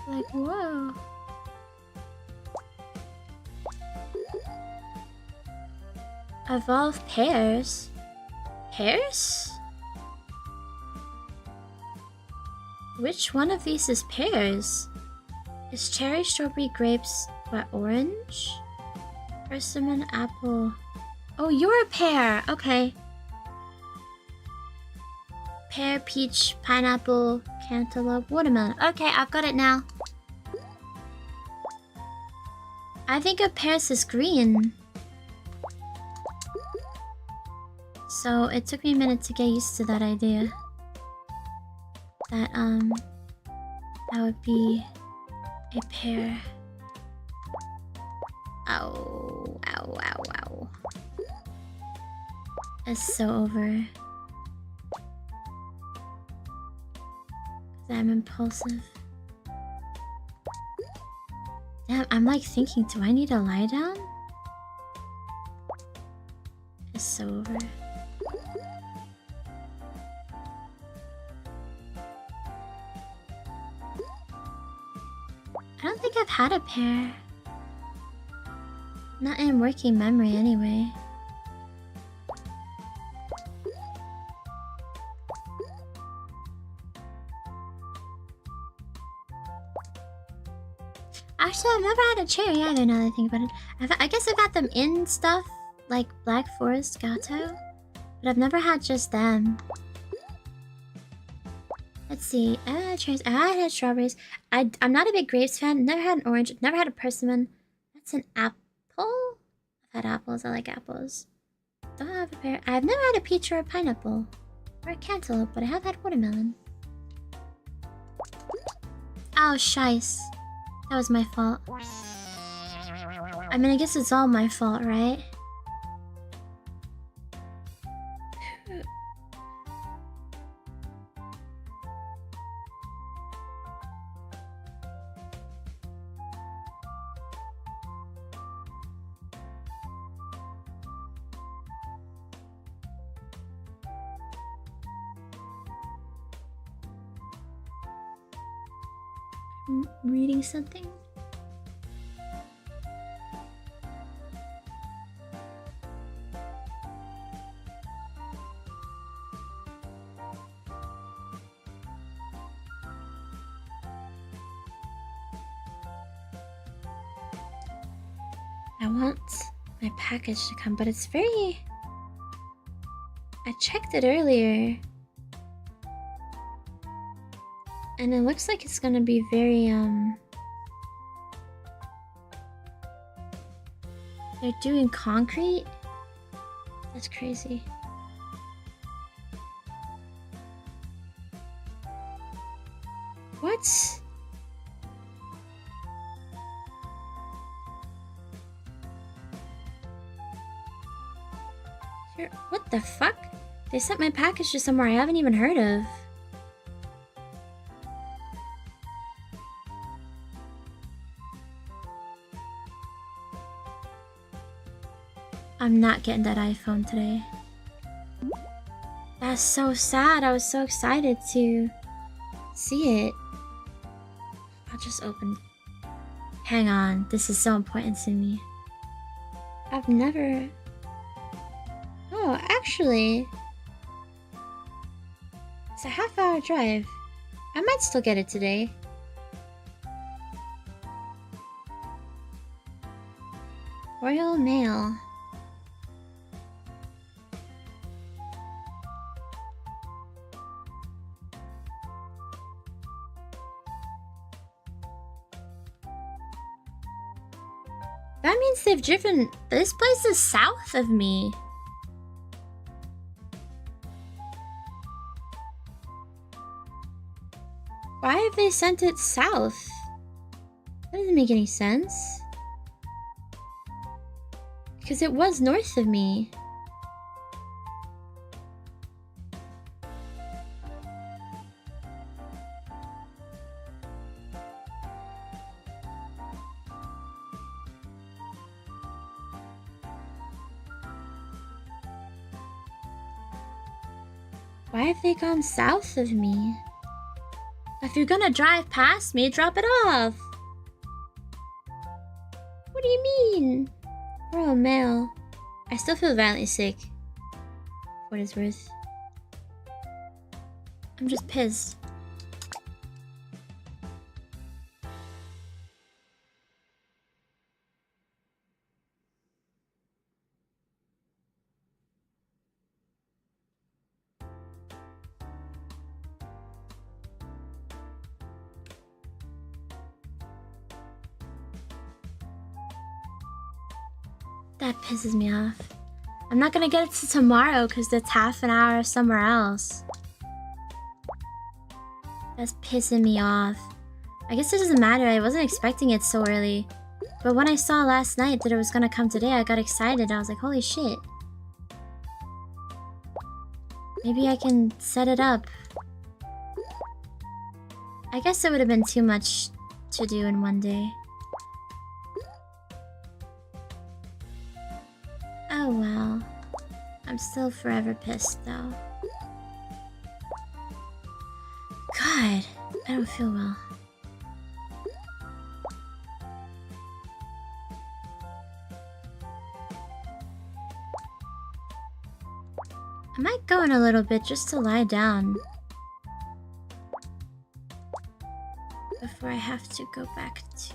Like, whoa. Evolve pears? Pears? Which one of these is pears? Is cherry, strawberry, grapes, what, orange? Persimmon, apple. Oh, you're a pear! Okay. Pear, peach, pineapple, cantaloupe, watermelon. Okay, I've got it now. I think a pear is green. So it took me a minute to get used to that idea. That would be a pear. Ow, ow, ow, ow. It's so over. 'Cause I'm impulsive. Damn, I'm like thinking, do I need to lie down? It's so over. I don't think I've had a pear. Not in working memory anyway. Actually, I've never had a cherry either now that I think about it. I guess I've had them in stuff like Black Forest Gato, but I've never had just them. Let's see. I had cherries. I had strawberries. I'm not a big grapes fan. Never had an orange. Never had a persimmon. That's an apple? I've had apples. I like apples. Don't have a pear. I've never had a peach or a pineapple. Or a cantaloupe, but I have had watermelon. Oh, shice. That was my fault. I mean, I guess it's all my fault, right? reading something? I want my package to come, but it's very... I checked it earlier. And it looks like it's gonna be very, they're doing concrete? That's crazy. What? What the fuck? They sent my package to somewhere I haven't even heard of. I'm not getting that iPhone today. That's so sad. I was so excited to see it. I'll just open... Hang on. This is so important to me. I've never... Oh, actually... It's a half-hour drive. I might still get it today. Royal Mail. That means they've driven... This place is south of me. Why have they sent it south? That doesn't make any sense. Because it was north of me. Why have they gone south of me? If you're gonna drive past me, drop it off! What do you mean? Royal Mail. I still feel violently sick. For what it's worth. I'm just pissed. That pisses me off. I'm not gonna get it to tomorrow because that's half an hour somewhere else. That's pissing me off. I guess it doesn't matter. I wasn't expecting it so early. But when I saw last night that it was gonna come today, I got excited. I was like, holy shit. Maybe I can set it up. I guess it would have been too much to do in one day. Oh well. I'm still forever pissed though. God, I don't feel well. I might go in a little bit just to lie down before I have to go back to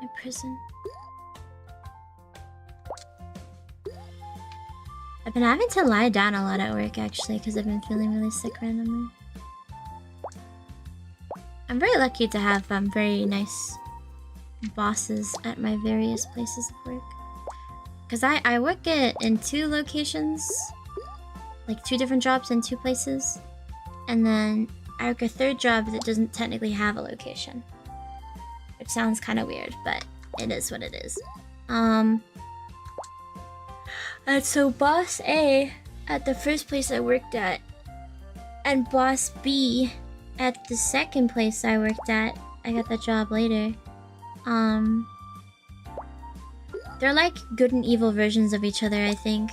my prison. I've been having to lie down a lot at work actually because I've been feeling really sick randomly. I'm very lucky to have very nice bosses at my various places of work. Because I work in 2 locations, like 2 different jobs in 2 places. And then I work a 3rd job that doesn't technically have a location. Which sounds kind of weird, but it is what it is. And so Boss A at the first place I worked at, and Boss B at the second place I worked at, I got that job later. They're like good and evil versions of each other, I think.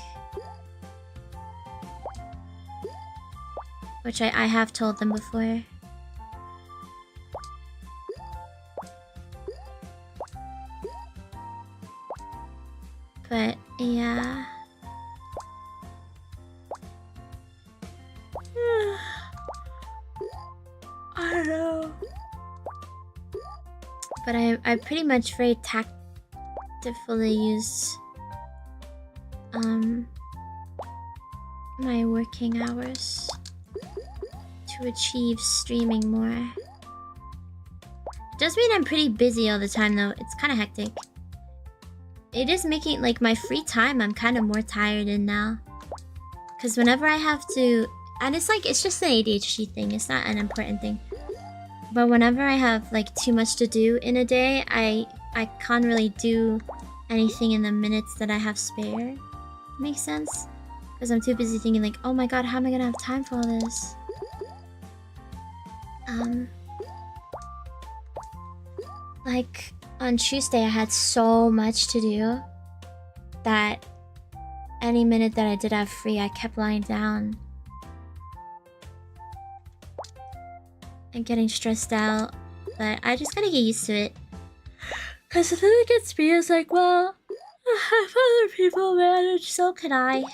Which I have told them before. Yeah. I don't know. But I pretty much very tactfully use my working hours to achieve streaming more. Does mean I'm pretty busy all the time though. It's kind of hectic. It is making like my free time I'm kind of more tired in now. Cause whenever I have to, and it's like it's just an ADHD thing, it's not an important thing. But whenever I have like too much to do in a day, I can't really do anything in the minutes that I have spare. Makes sense? Because I'm too busy thinking like, oh my god, how am I gonna have time for all this? Like on Tuesday I had so much to do that any minute that I did have free, I kept lying down and getting stressed out. But I just gotta get used to it. Cause the thing that gets me is like, well, if other people manage, so can I.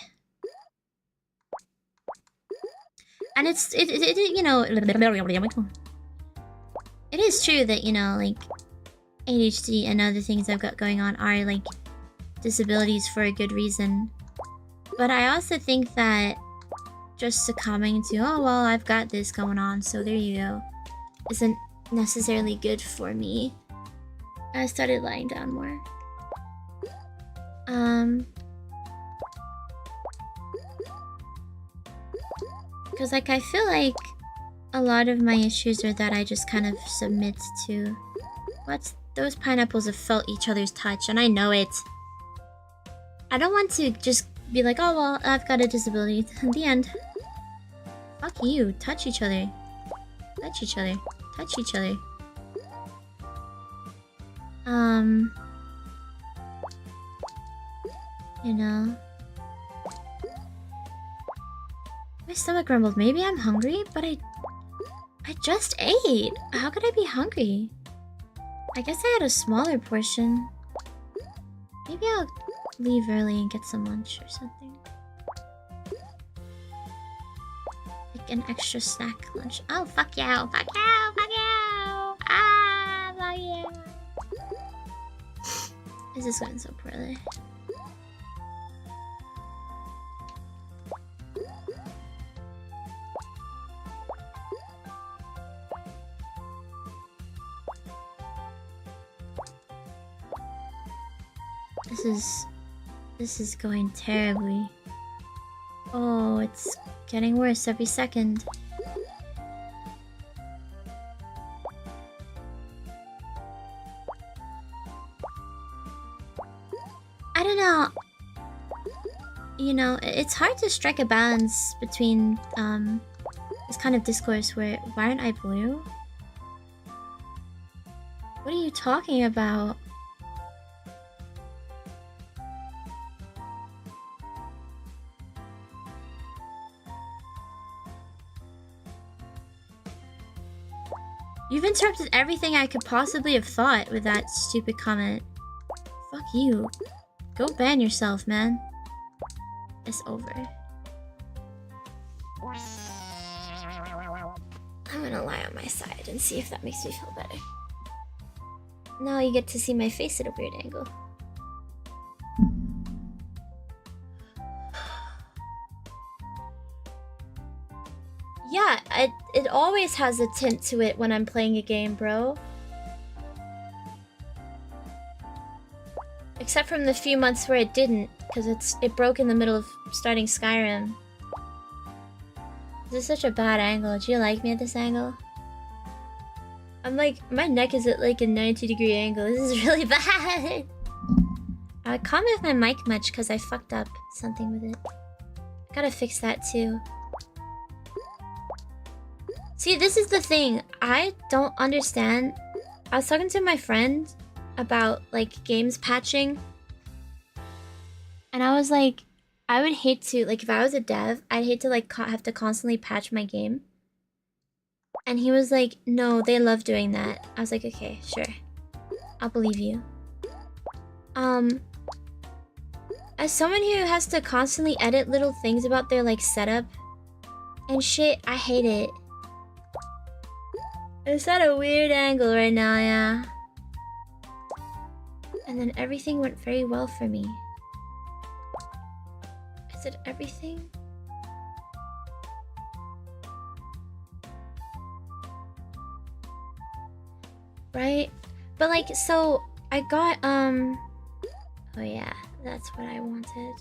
And it you know, it is true that, you know, like ADHD and other things I've got going on are like disabilities for a good reason. But I also think that just succumbing to, oh well, I've got this going on, so there you go, isn't necessarily good for me. I started lying down more. Because like I feel like a lot of my issues are that I just kind of submit to what's those pineapples have felt each other's touch, and I know it. I don't want to just be like, oh well, I've got a disability. In the end, fuck you. Touch each other. Touch each other. Touch each other. You know. My stomach grumbled. Maybe I'm hungry, but I just ate. How could I be hungry? I guess I had a smaller portion. Maybe I'll leave early and get some lunch or something. Like an extra snack lunch. Oh, fuck you! Fuck you! Fuck you! Ah, fuck you! This is going so poorly. This is going terribly. Oh, it's getting worse every second. I don't know. You know, it's hard to strike a balance between this kind of discourse where, why aren't I blue? What are you talking about? You've interrupted everything I could possibly have thought with that stupid comment. Fuck you. Go ban yourself, man. It's over. I'm gonna lie on my side and see if that makes me feel better. Now you get to see my face at a weird angle. Yeah, it always has a tint to it when I'm playing a game, bro. Except from the few months where it didn't, because it broke in the middle of starting Skyrim. This is such a bad angle. Do you like me at this angle? I'm like, my neck is at like a 90-degree angle. This is really bad. I can't move my mic much because I fucked up something with it. Gotta fix that too. See, this is the thing. I don't understand. I was talking to my friend about like games patching. And I was like, I would hate to, like if I was a dev, I'd hate to like have to constantly patch my game. And he was like, no, they love doing that. I was like, okay, sure. I'll believe you. As someone who has to constantly edit little things about their like setup and shit, I hate it. It's at a weird angle right now, yeah. And then everything went very well for me. Is it everything? Right? But like, so I got, oh yeah, that's what I wanted.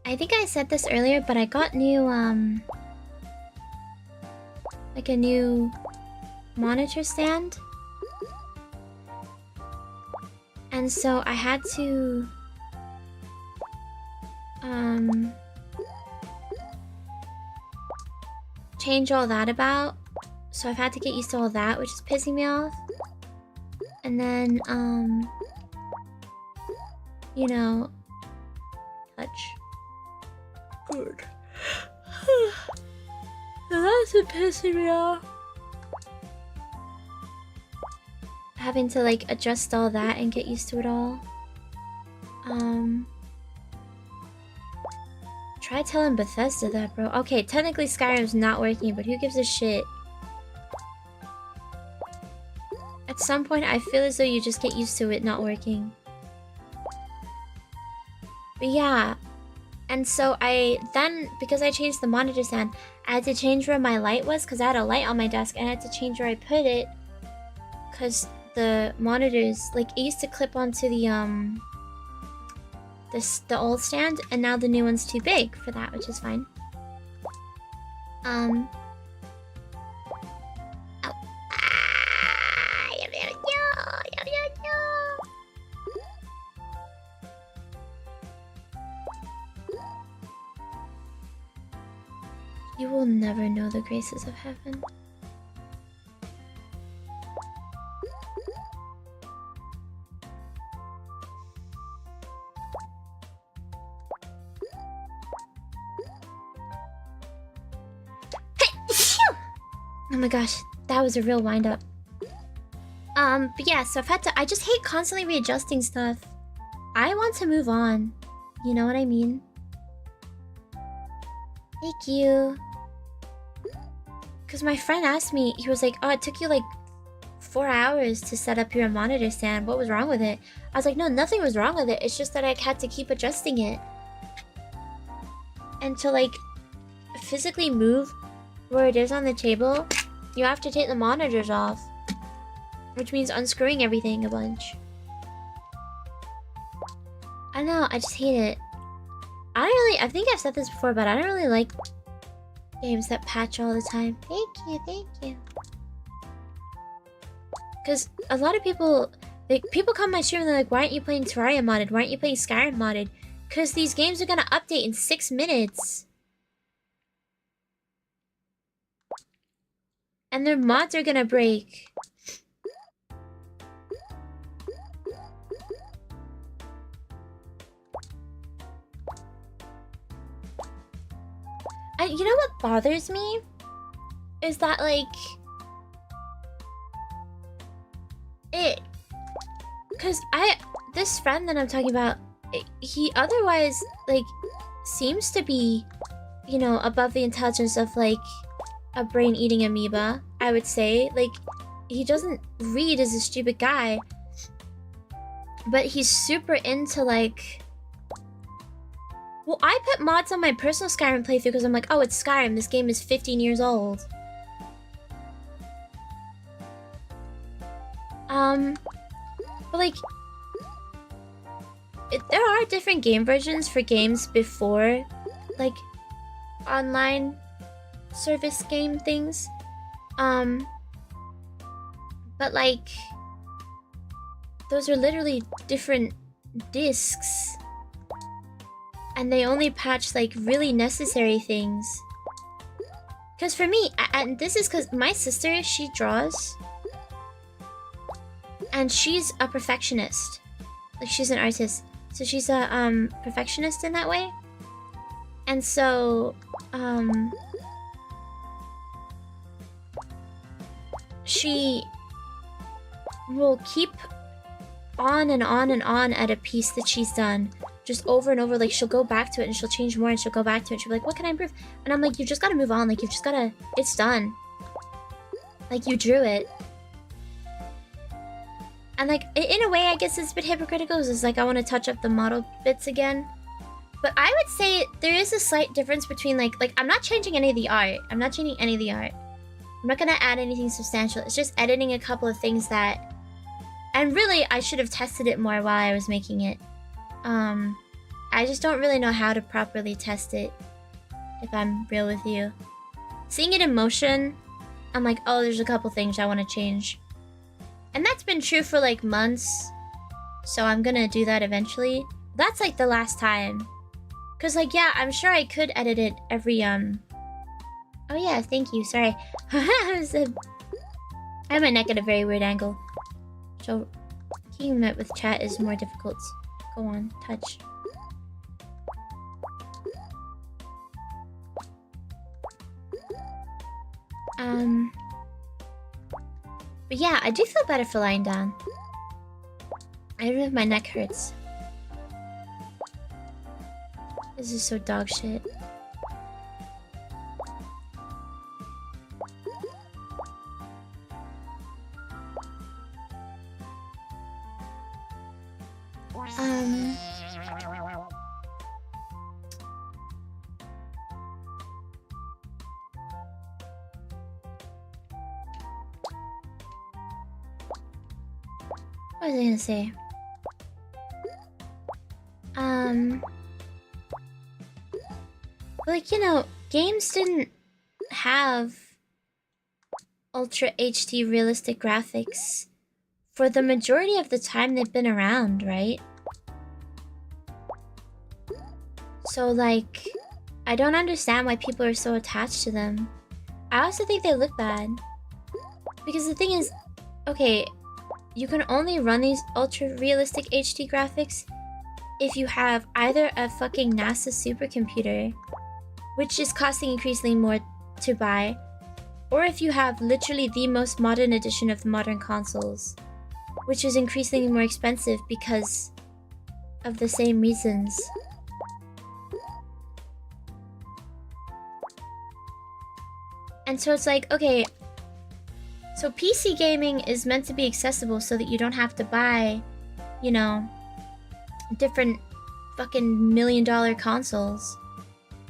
I think I said this earlier, but I got new, like a new monitor stand. And so I had to, change all that about. So I've had to get used to all that, which is pissing me off. And then, you know, touch. Good. That's been pissing me off. Having to like adjust all that and get used to it all. Try telling Bethesda that, bro. Okay, technically Skyrim's not working, but who gives a shit? At some point, I feel as though you just get used to it not working. But yeah. And so I then, because I changed the monitor stand, I had to change where my light was, because I had a light on my desk, and I had to change where I put it. Because the monitors, like, it used to clip onto the old stand, and now the new one's too big for that, which is fine. Ow. You will never know the graces of heaven. Oh my gosh, that was a real wind up. But yeah, so I just hate constantly readjusting stuff. I want to move on. You know what I mean? Thank you. Because my friend asked me, he was like, oh, it took you like 4 hours to set up your monitor stand. What was wrong with it? I was like, no, nothing was wrong with it. It's just that I had to keep adjusting it. And to like physically move where it is on the table, you have to take the monitors off. Which means unscrewing everything a bunch. I don't know, I just hate it. I think I've said this before, but I don't really like games that patch all the time. Thank you. Because a lot of people, like, people come to my stream and they're like, why aren't you playing Terraria modded? Why aren't you playing Skyrim modded? Because these games are gonna update in 6 minutes. And their mods are gonna break. You know what bothers me? Is that, like... Because this friend that I'm talking about, he otherwise, like, seems to be, you know, above the intelligence of, like, a brain-eating amoeba, I would say. Like, he doesn't read as a stupid guy. But he's super into, like... Well, I put mods on my personal Skyrim playthrough because I'm like, oh, it's Skyrim. This game is 15 years old. But like, there are different game versions for games before, like, online service game things. But like, those are literally different discs. And they only patch, like, really necessary things. Because for me, and this is because my sister, she draws. And she's a perfectionist. Like, she's an artist. So she's a, perfectionist in that way. And so, she will keep on and on and on at a piece that she's done. Just over and over, like, she'll go back to it and she'll change more and she'll go back to it and she'll be like, what can I improve? And I'm like, you just gotta move on, like, you've just gotta... It's done. Like, you drew it. And, like, in a way, I guess it's a bit hypocritical. It's like, I want to touch up the model bits again. But I would say there is a slight difference between, like, I'm not changing any of the art. I'm not changing any of the art. I'm not gonna add anything substantial. It's just editing a couple of things that... And really, I should have tested it more while I was making it. I just don't really know how to properly test it, if I'm real with you. Seeing it in motion, I'm like, oh, there's a couple things I want to change. And that's been true for, like, months. So I'm gonna do that eventually. That's, like, the last time. Because, like, yeah, I'm sure I could edit it every, Oh, yeah, thank you. Sorry. I have my neck at a very weird angle. So, keeping it with chat is more difficult. Go on, touch. But yeah, I do feel better for lying down. I don't know if my neck hurts. This is so dog shit. What was I gonna say? Like, you know, games didn't have Ultra HD realistic graphics for the majority of the time they've been around, right? So, like, I don't understand why people are so attached to them. I also think they look bad. Because the thing is, okay, you can only run these ultra-realistic HD graphics if you have either a fucking NASA supercomputer, which is costing increasingly more to buy, or if you have literally the most modern edition of the modern consoles, which is increasingly more expensive because of the same reasons. And so it's like, okay, so PC gaming is meant to be accessible so that you don't have to buy, you know, different fucking $1 million consoles.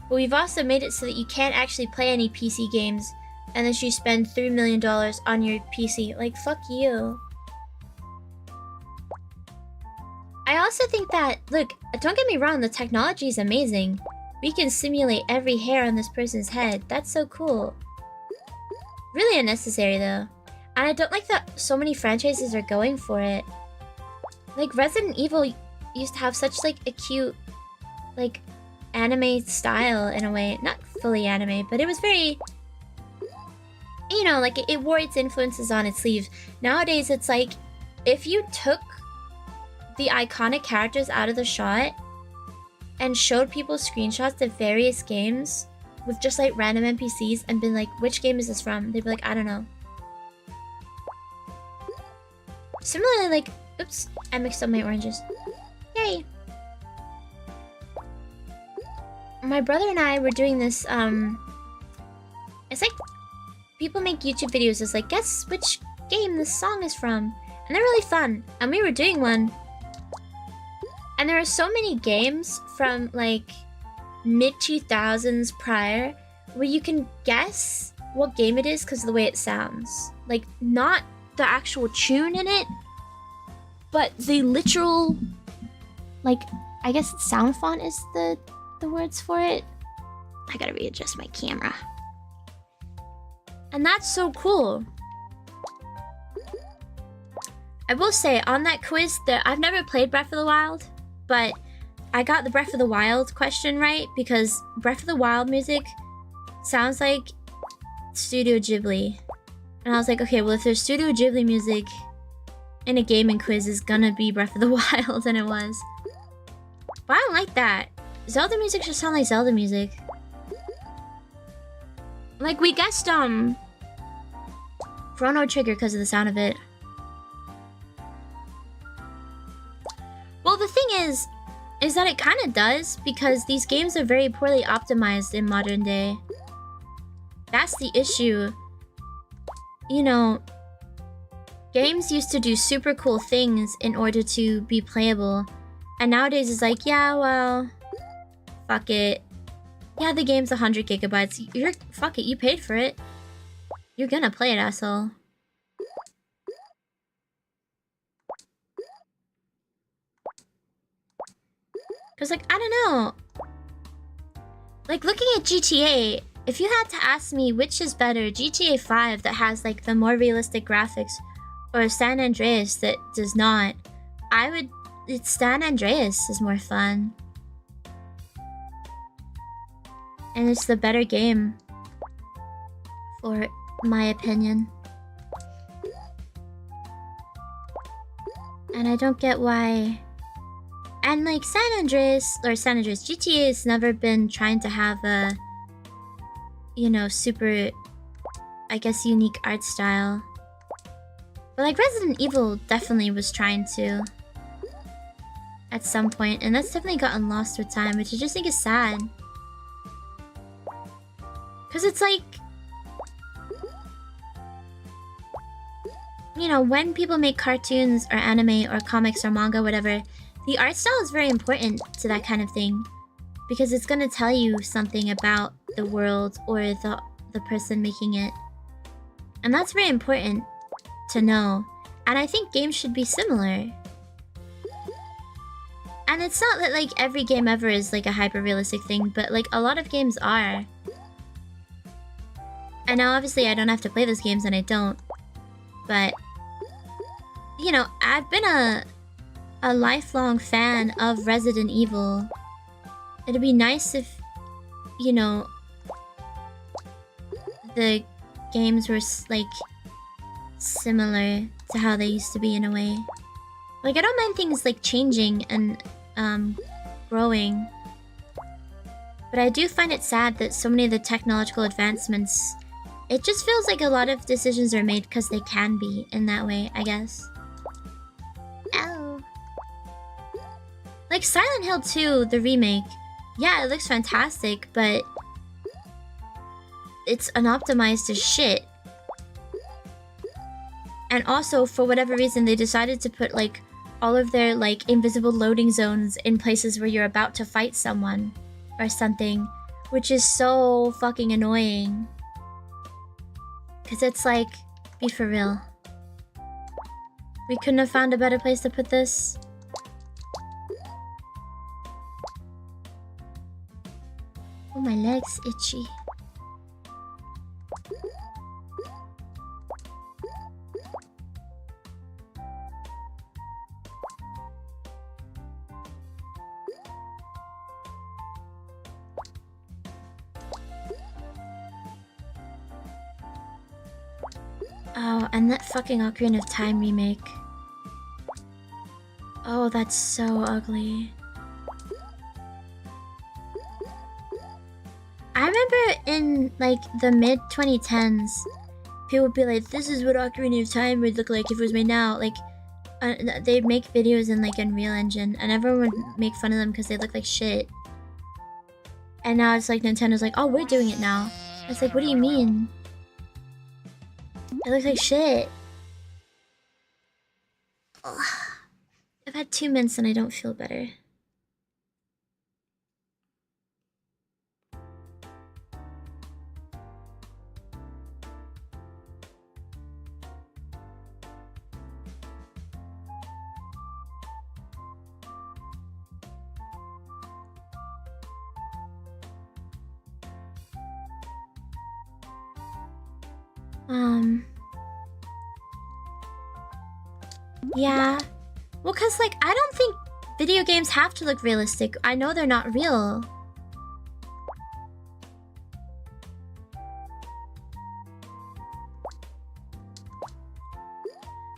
But we've also made it so that you can't actually play any PC games unless you spend $3 million on your PC. Like, fuck you. I also think that, look, don't get me wrong, the technology is amazing. We can simulate every hair on this person's head. That's so cool. Really unnecessary, though. And I don't like that so many franchises are going for it. Like, Resident Evil used to have such, like, a cute, like, anime style in a way. Not fully anime, but it was very... You know, like, it wore its influences on its sleeve. Nowadays, it's like, if you took the iconic characters out of the shot and showed people screenshots of various games with just, like, random NPCs and been like, which game is this from? They'd be like, I don't know. Similarly, like, oops, I mixed up my oranges. Yay! My brother and I were doing this, it's like, people make YouTube videos, it's like, guess which game this song is from. And they're really fun. And we were doing one. And there are so many games from, like, mid-2000s prior where you can guess what game it is because of the way it sounds. Like, not the actual tune in it, but the literal, like, I guess sound font is the words for it. I gotta readjust my camera. And that's so cool. I will say, on that quiz, I've never played Breath of the Wild, but I got the Breath of the Wild question right because Breath of the Wild music sounds like Studio Ghibli. And I was like, okay, well, if there's Studio Ghibli music in a gaming quiz, it's gonna be Breath of the Wild, and it was. But I don't like that. Zelda music should sound like Zelda music. Like, we guessed, Chrono Trigger because of the sound of it. is that it kind of does, because these games are very poorly optimized in modern day. That's the issue. You know, games used to do super cool things in order to be playable. And nowadays it's like, yeah, well, fuck it. Yeah, the game's 100 gigabytes. Fuck it, you paid for it. You're gonna play it, asshole. Cause like, I don't know. Like, looking at GTA, if you had to ask me which is better, GTA 5 that has like the more realistic graphics, or San Andreas that does not, it's San Andreas is more fun. And it's the better game, for my opinion. And I don't get why. And like GTA has never been trying to have a, you know, super, I guess, unique art style. But like Resident Evil definitely was trying to at some point, and that's definitely gotten lost with time, which I just think is sad. Cause it's like, you know, when people make cartoons or anime or comics or manga, whatever, the art style is very important to that kind of thing, because it's gonna tell you something about the world or the person making it. And that's very important to know. And I think games should be similar. And it's not that like every game ever is like a hyper-realistic thing, but like a lot of games are. And now obviously I don't have to play those games, and I don't. But, you know, I've been a lifelong fan of Resident Evil. It'd be nice if, you know, the games were like similar to how they used to be in a way. Like, I don't mind things like changing and growing, but I do find it sad that so many of the technological advancements, it just feels like a lot of decisions are made because they can be in that way, I guess. Ow. Like Silent Hill 2, the remake. Yeah, it looks fantastic, but it's unoptimized as shit. And also, for whatever reason, they decided to put like all of their like invisible loading zones in places where you're about to fight someone or something, which is so fucking annoying. Cause it's like, be for real. We couldn't have found a better place to put this. Oh, my leg's itchy. Oh, and that fucking Ocarina of Time remake. Oh, that's so ugly. I remember in, like, the mid-2010s, people would be like, this is what Ocarina of Time would look like if it was made now. Like, they'd make videos in, like, Unreal Engine, and everyone would make fun of them because they look like shit. And now it's like, Nintendo's like, oh, we're doing it now. It's like, what do you mean? It looks like shit. Ugh. I've had 2 mints and I don't feel better. Yeah. Well, cause like, I don't think video games have to look realistic. I know they're not real.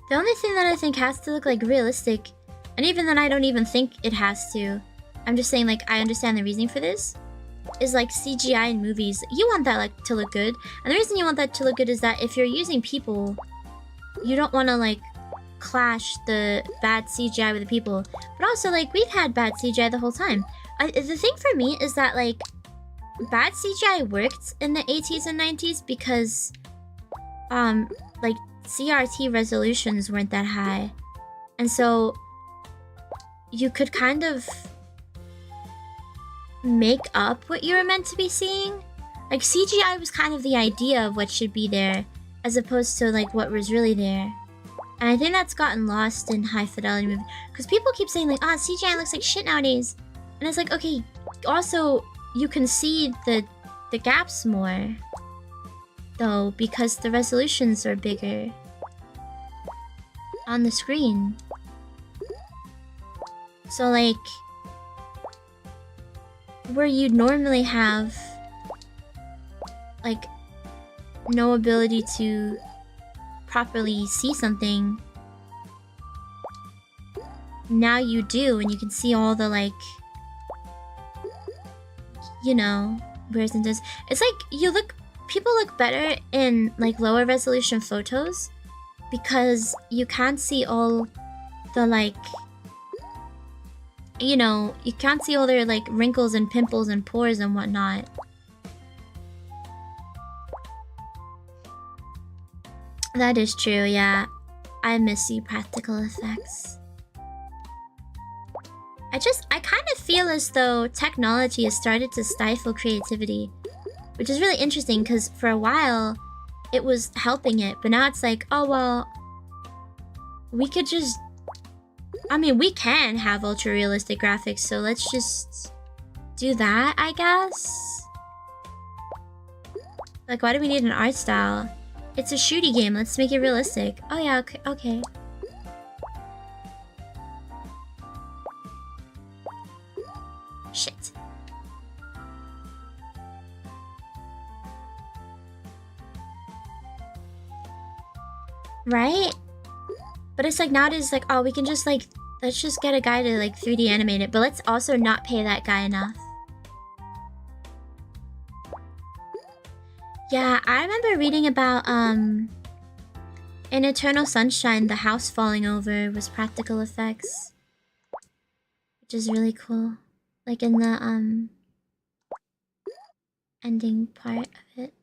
The only thing that I think has to look like realistic, and even then I don't even think it has to, I'm just saying like, I understand the reasoning for this, is like CGI in movies. You want that like to look good, and the reason you want that to look good is that if you're using people, you don't want to like clash the bad CGI with the people, but also like we've had bad CGI the whole time. The thing for me is that like bad CGI worked in the 80s and 90s because like CRT resolutions weren't that high, and so you could kind of make up what you were meant to be seeing. Like CGI was kind of the idea of what should be there, as opposed to like what was really there. And I think that's gotten lost in high fidelity movies, because people keep saying like, "Ah, CGI looks like shit nowadays," and it's like, okay, also you can see the gaps more, though, because the resolutions are bigger on the screen. So like, where you'd normally have like no ability to properly see something, now you do, and you can see all the like, you know, whereas in this, it's like people look better in like lower resolution photos because you can't see all the like, you know, you can't see all their like wrinkles and pimples and pores and whatnot. That is true, yeah. I miss you, practical effects. I kind of feel as though technology has started to stifle creativity, which is really interesting because for a while it was helping it, but now it's like, oh well, we could just, I mean, we can have ultra realistic graphics, so let's just do that, I guess. Like, why do we need an art style? It's a shooty game, let's make it realistic. Oh yeah, okay. Shit. Right? But it's like nowadays, like, oh, we can just like, let's just get a guy to like 3D animate it, but let's also not pay that guy enough. Yeah, I remember reading about, in Eternal Sunshine, the house falling over was practical effects, which is really cool. Like in the, ending part of it.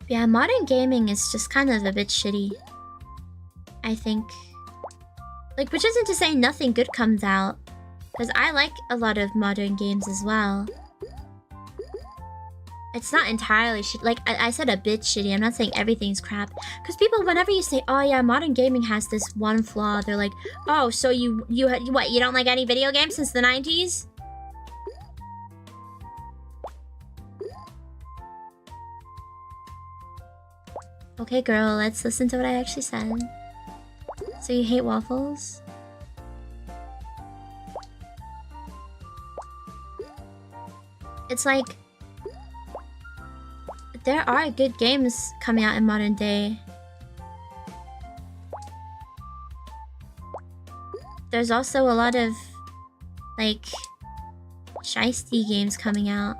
Yeah, modern gaming is just kind of a bit shitty, I think. Like, which isn't to say nothing good comes out, because I like a lot of modern games as well. It's not entirely shit. Like, I said a bit shitty, I'm not saying everything's crap. Because people, whenever you say, oh yeah, modern gaming has this one flaw, they're like, oh, so what, you don't like any video games since the 90s? Okay, girl, let's listen to what I actually said. So you hate waffles? It's like, there are good games coming out in modern day. There's also a lot of, like, shiesty games coming out.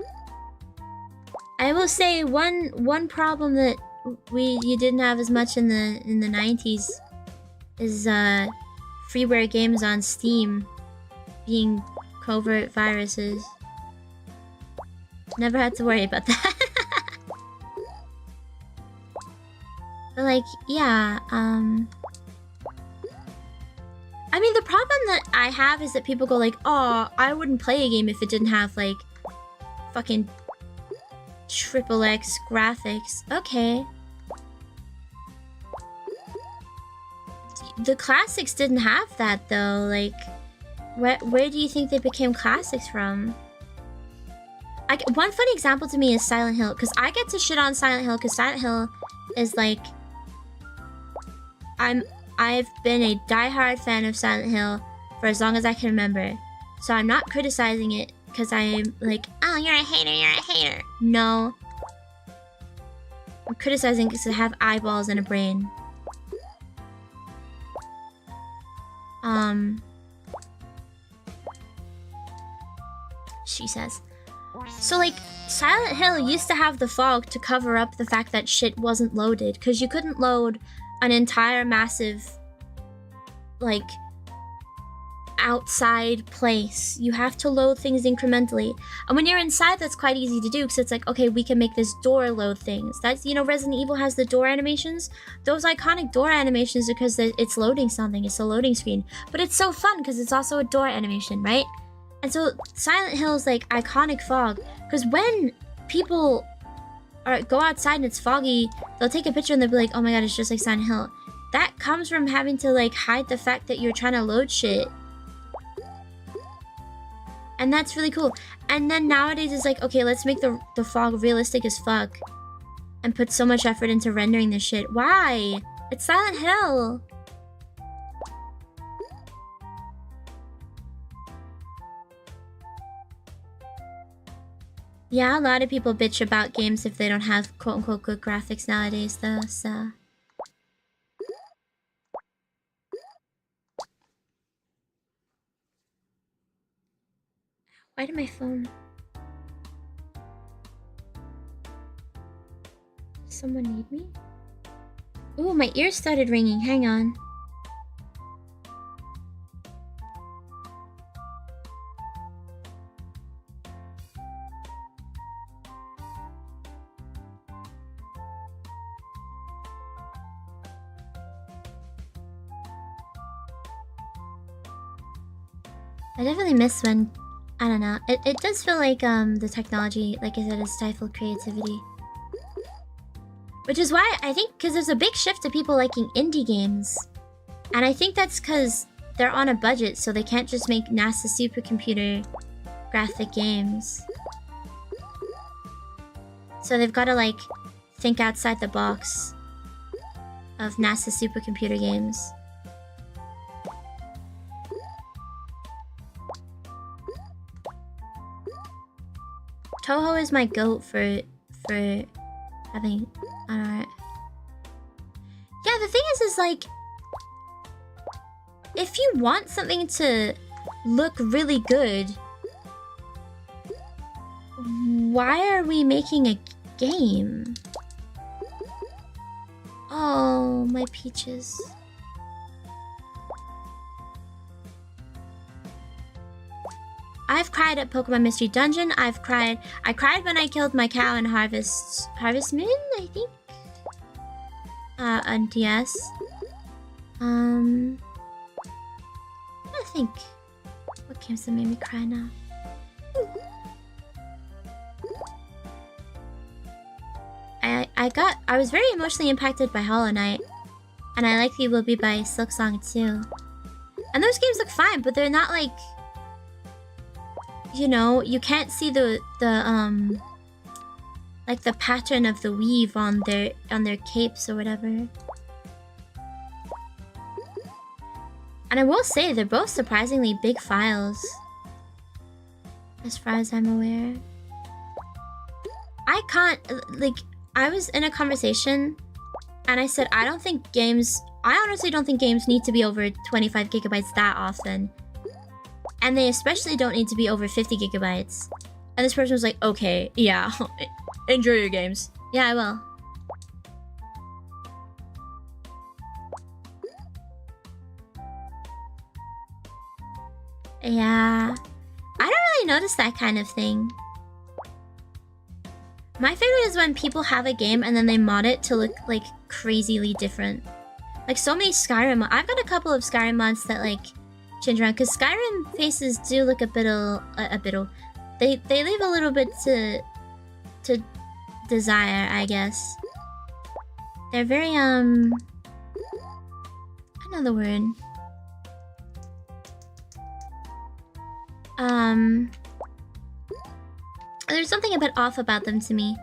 I will say one problem that you didn't have as much in the 90s is freeware games on Steam being covert viruses. Never had to worry about that. But like, yeah, I mean, the problem that I have is that people go like, oh, I wouldn't play a game if it didn't have like fucking XXX graphics. Okay. The classics didn't have that though. Like, where do you think they became classics from? One funny example to me is Silent Hill, because I get to shit on Silent Hill because Silent Hill is like, I've been a diehard fan of Silent Hill for as long as I can remember, so I'm not criticizing it because I'm like, oh, you're a hater. No, I'm criticizing because I have eyeballs and a brain. She says, So, like, Silent Hill used to have the fog to cover up the fact that shit wasn't loaded, because you couldn't load an entire massive, like, outside place. You have to load things incrementally. And when you're inside, that's quite easy to do, because it's like, okay, we can make this door load things. That's, you know, Resident Evil has the door animations. Those iconic door animations are because it's loading something. It's a loading screen. But it's so fun, because it's also a door animation, right? And so Silent Hill's like iconic fog, because when people go outside and it's foggy, they'll take a picture and they'll be like, oh my god, it's just like Silent Hill. That comes from having to like hide the fact that you're trying to load shit. And that's really cool. And then nowadays it's like, okay, let's make the fog realistic as fuck. And put so much effort into rendering this shit. Why? It's Silent Hill. Yeah, a lot of people bitch about games if they don't have quote-unquote good graphics nowadays, though, so... Why did my phone... Does someone need me? Ooh, my ears started ringing, hang on. I definitely miss when, I don't know, it does feel like the technology, like I said, has stifled creativity. Which is why I think, because there's a big shift to people liking indie games. And I think that's because they're on a budget, so they can't just make NASA supercomputer graphic games. So they've got to like think outside the box of NASA supercomputer games. Toho is my goat for having... Alright. Yeah, the thing is like... If you want something to look really good... Why are we making a game? Oh, my peaches. I've cried at Pokemon Mystery Dungeon. I cried when I killed my cow in Harvest Moon, I think. On DS. I think. What games that made me cry now? I was very emotionally impacted by Hollow Knight, and I like Will Be by Silksong too. And those games look fine, but they're not like, you know, you can't see the like the pattern of the weave on their capes or whatever. And I will say they're both surprisingly big files, as far as I'm aware. I can't, like, I was in a conversation and I said I honestly don't think games need to be over 25 gigabytes that often. And they especially don't need to be over 50 gigabytes. And this person was like, okay, yeah, enjoy your games. Yeah, I will. Yeah. I don't really notice that kind of thing. My favorite is when people have a game and then they mod it to look, like, crazily different. Like, so many Skyrim... I've got a couple of Skyrim mods that, like, change around. Because Skyrim faces do look they leave a little bit to desire, I guess. They're very, another word. There's something a bit off about them to me.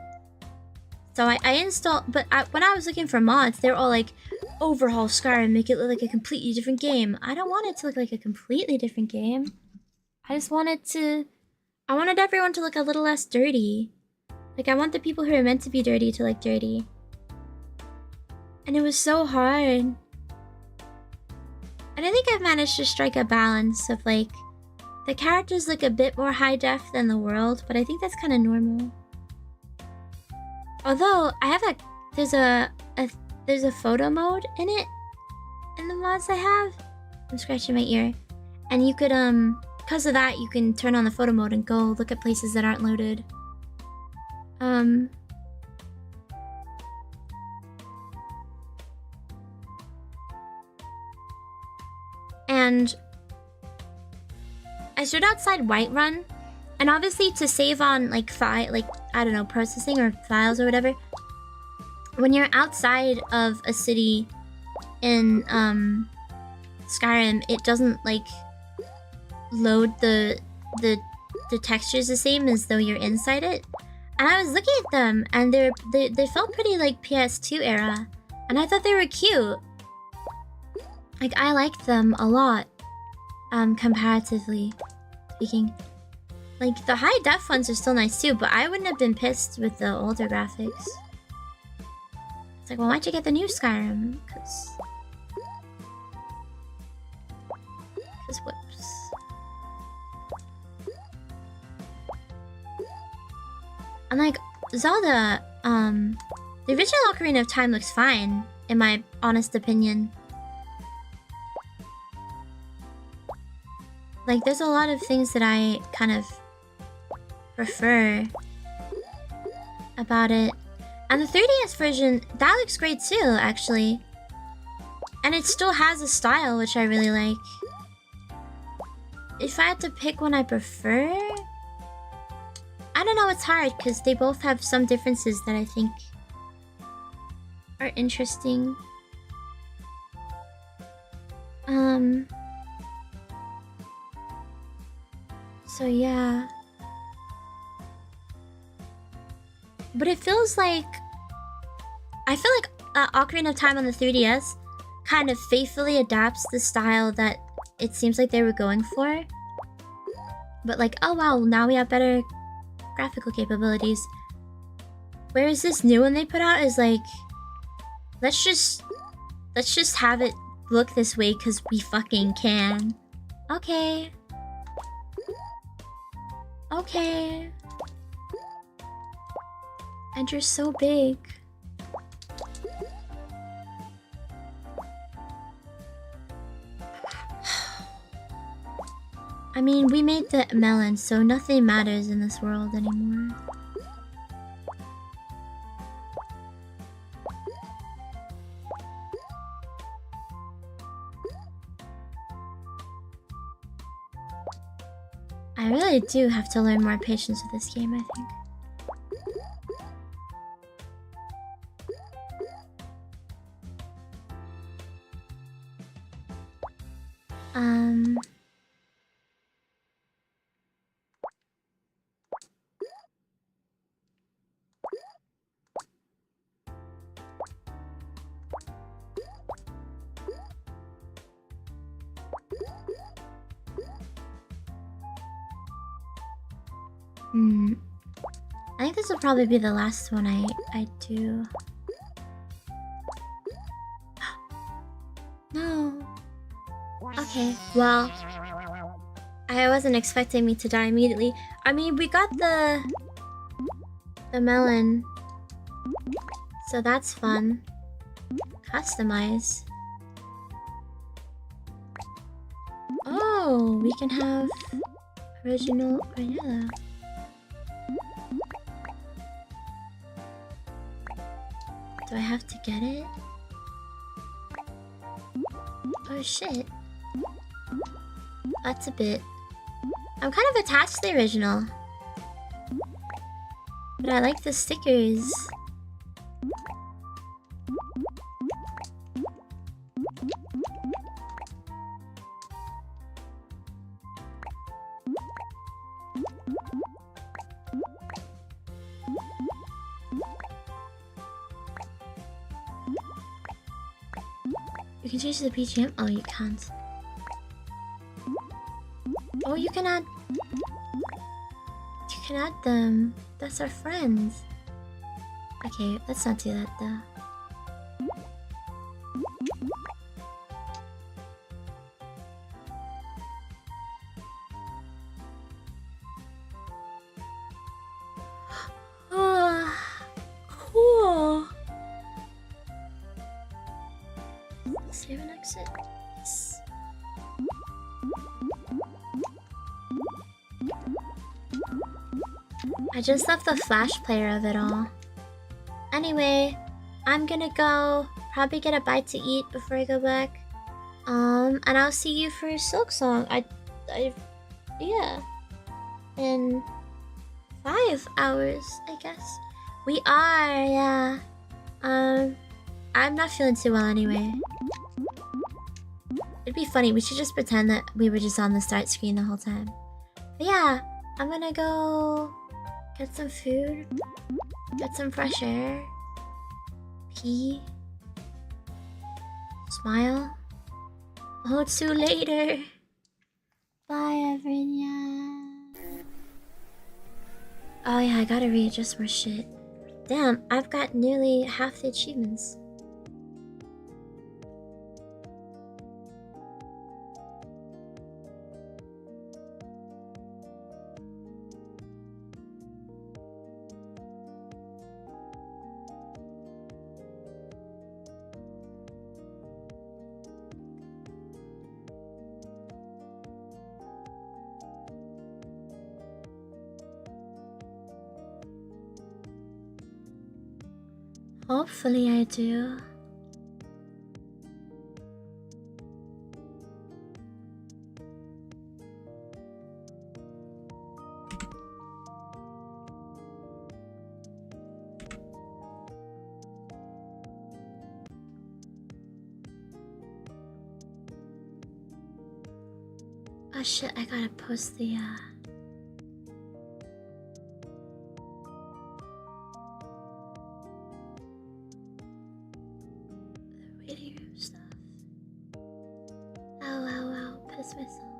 So I installed, but when I was looking for mods, they're all like, overhaul Skyrim, make it look like a completely different game. I don't want it to look like a completely different game. I just wanted I wanted everyone to look a little less dirty. Like, I want the people who are meant to be dirty to look dirty. And it was so hard. And I think I've managed to strike a balance of, like, The characters look a bit more high def than the world, but I think that's kind of normal. Although I have there's a photo mode in it, in the mods I have. I'm scratching my ear, and you could because of that you can turn on the photo mode and go look at places that aren't loaded. And I stood outside Whiterun, and obviously to save on like I don't know, processing or files or whatever, when you're outside of a city in Skyrim, it doesn't like load the textures the same as though you're inside it. And I was looking at them, and they felt pretty like PS2 era, and I thought they were cute. Like, I liked them a lot, comparatively speaking. Like, the high def ones are still nice too, but I wouldn't have been pissed with the older graphics. It's like, well, why'd you get the new Skyrim? Cause whoops. And like, Zelda, the original Ocarina of Time looks fine, in my honest opinion. Like, there's a lot of things that I kind of prefer about it. And the 3DS version, that looks great too, actually. And it still has a style, which I really like. If I had to pick one I prefer... I don't know, it's hard, because they both have some differences that I think are interesting. So yeah. But it feels like... I feel like Ocarina of Time on the 3DS kind of faithfully adapts the style that it seems like they were going for. But like, oh wow, now we have better graphical capabilities. Whereas this new one they put out is like, let's just have it look this way because we fucking can. Okay. Okay. And you're so big. I mean, we made the melon, so nothing matters in this world anymore. I really do have to learn more patience with this game, I think. I think this will probably be the last one I do. No. Okay, well, I wasn't expecting me to die immediately. I mean, we got the melon, so that's fun. Customize. Oh, we can have original or yellow. Do I have to get it? Oh shit. That's a bit... I'm kind of attached to the original. But I like the stickers. You can change the BGM? Oh, you can't. Oh, you can add... You can add them. That's our friends. Okay, let's not do that though. Save and exit. Yes. I just love the flash player of it all. Anyway, I'm gonna go probably get a bite to eat before I go back. And I'll see you for Silk Song. Yeah. In 5 hours, I guess. We are, yeah. I'm not feeling too well anyway. It'd be funny, we should just pretend that we were just on the start screen the whole time. But yeah, I'm gonna go get some food, get some fresh air, pee, smile. Oh, see you later. Bye, everyone. Oh yeah, I gotta readjust more shit. Damn, I've got nearly half the achievements. Hopefully I do. Oh shit, I gotta post the waiting room stuff. Ow, ow, ow, piss myself.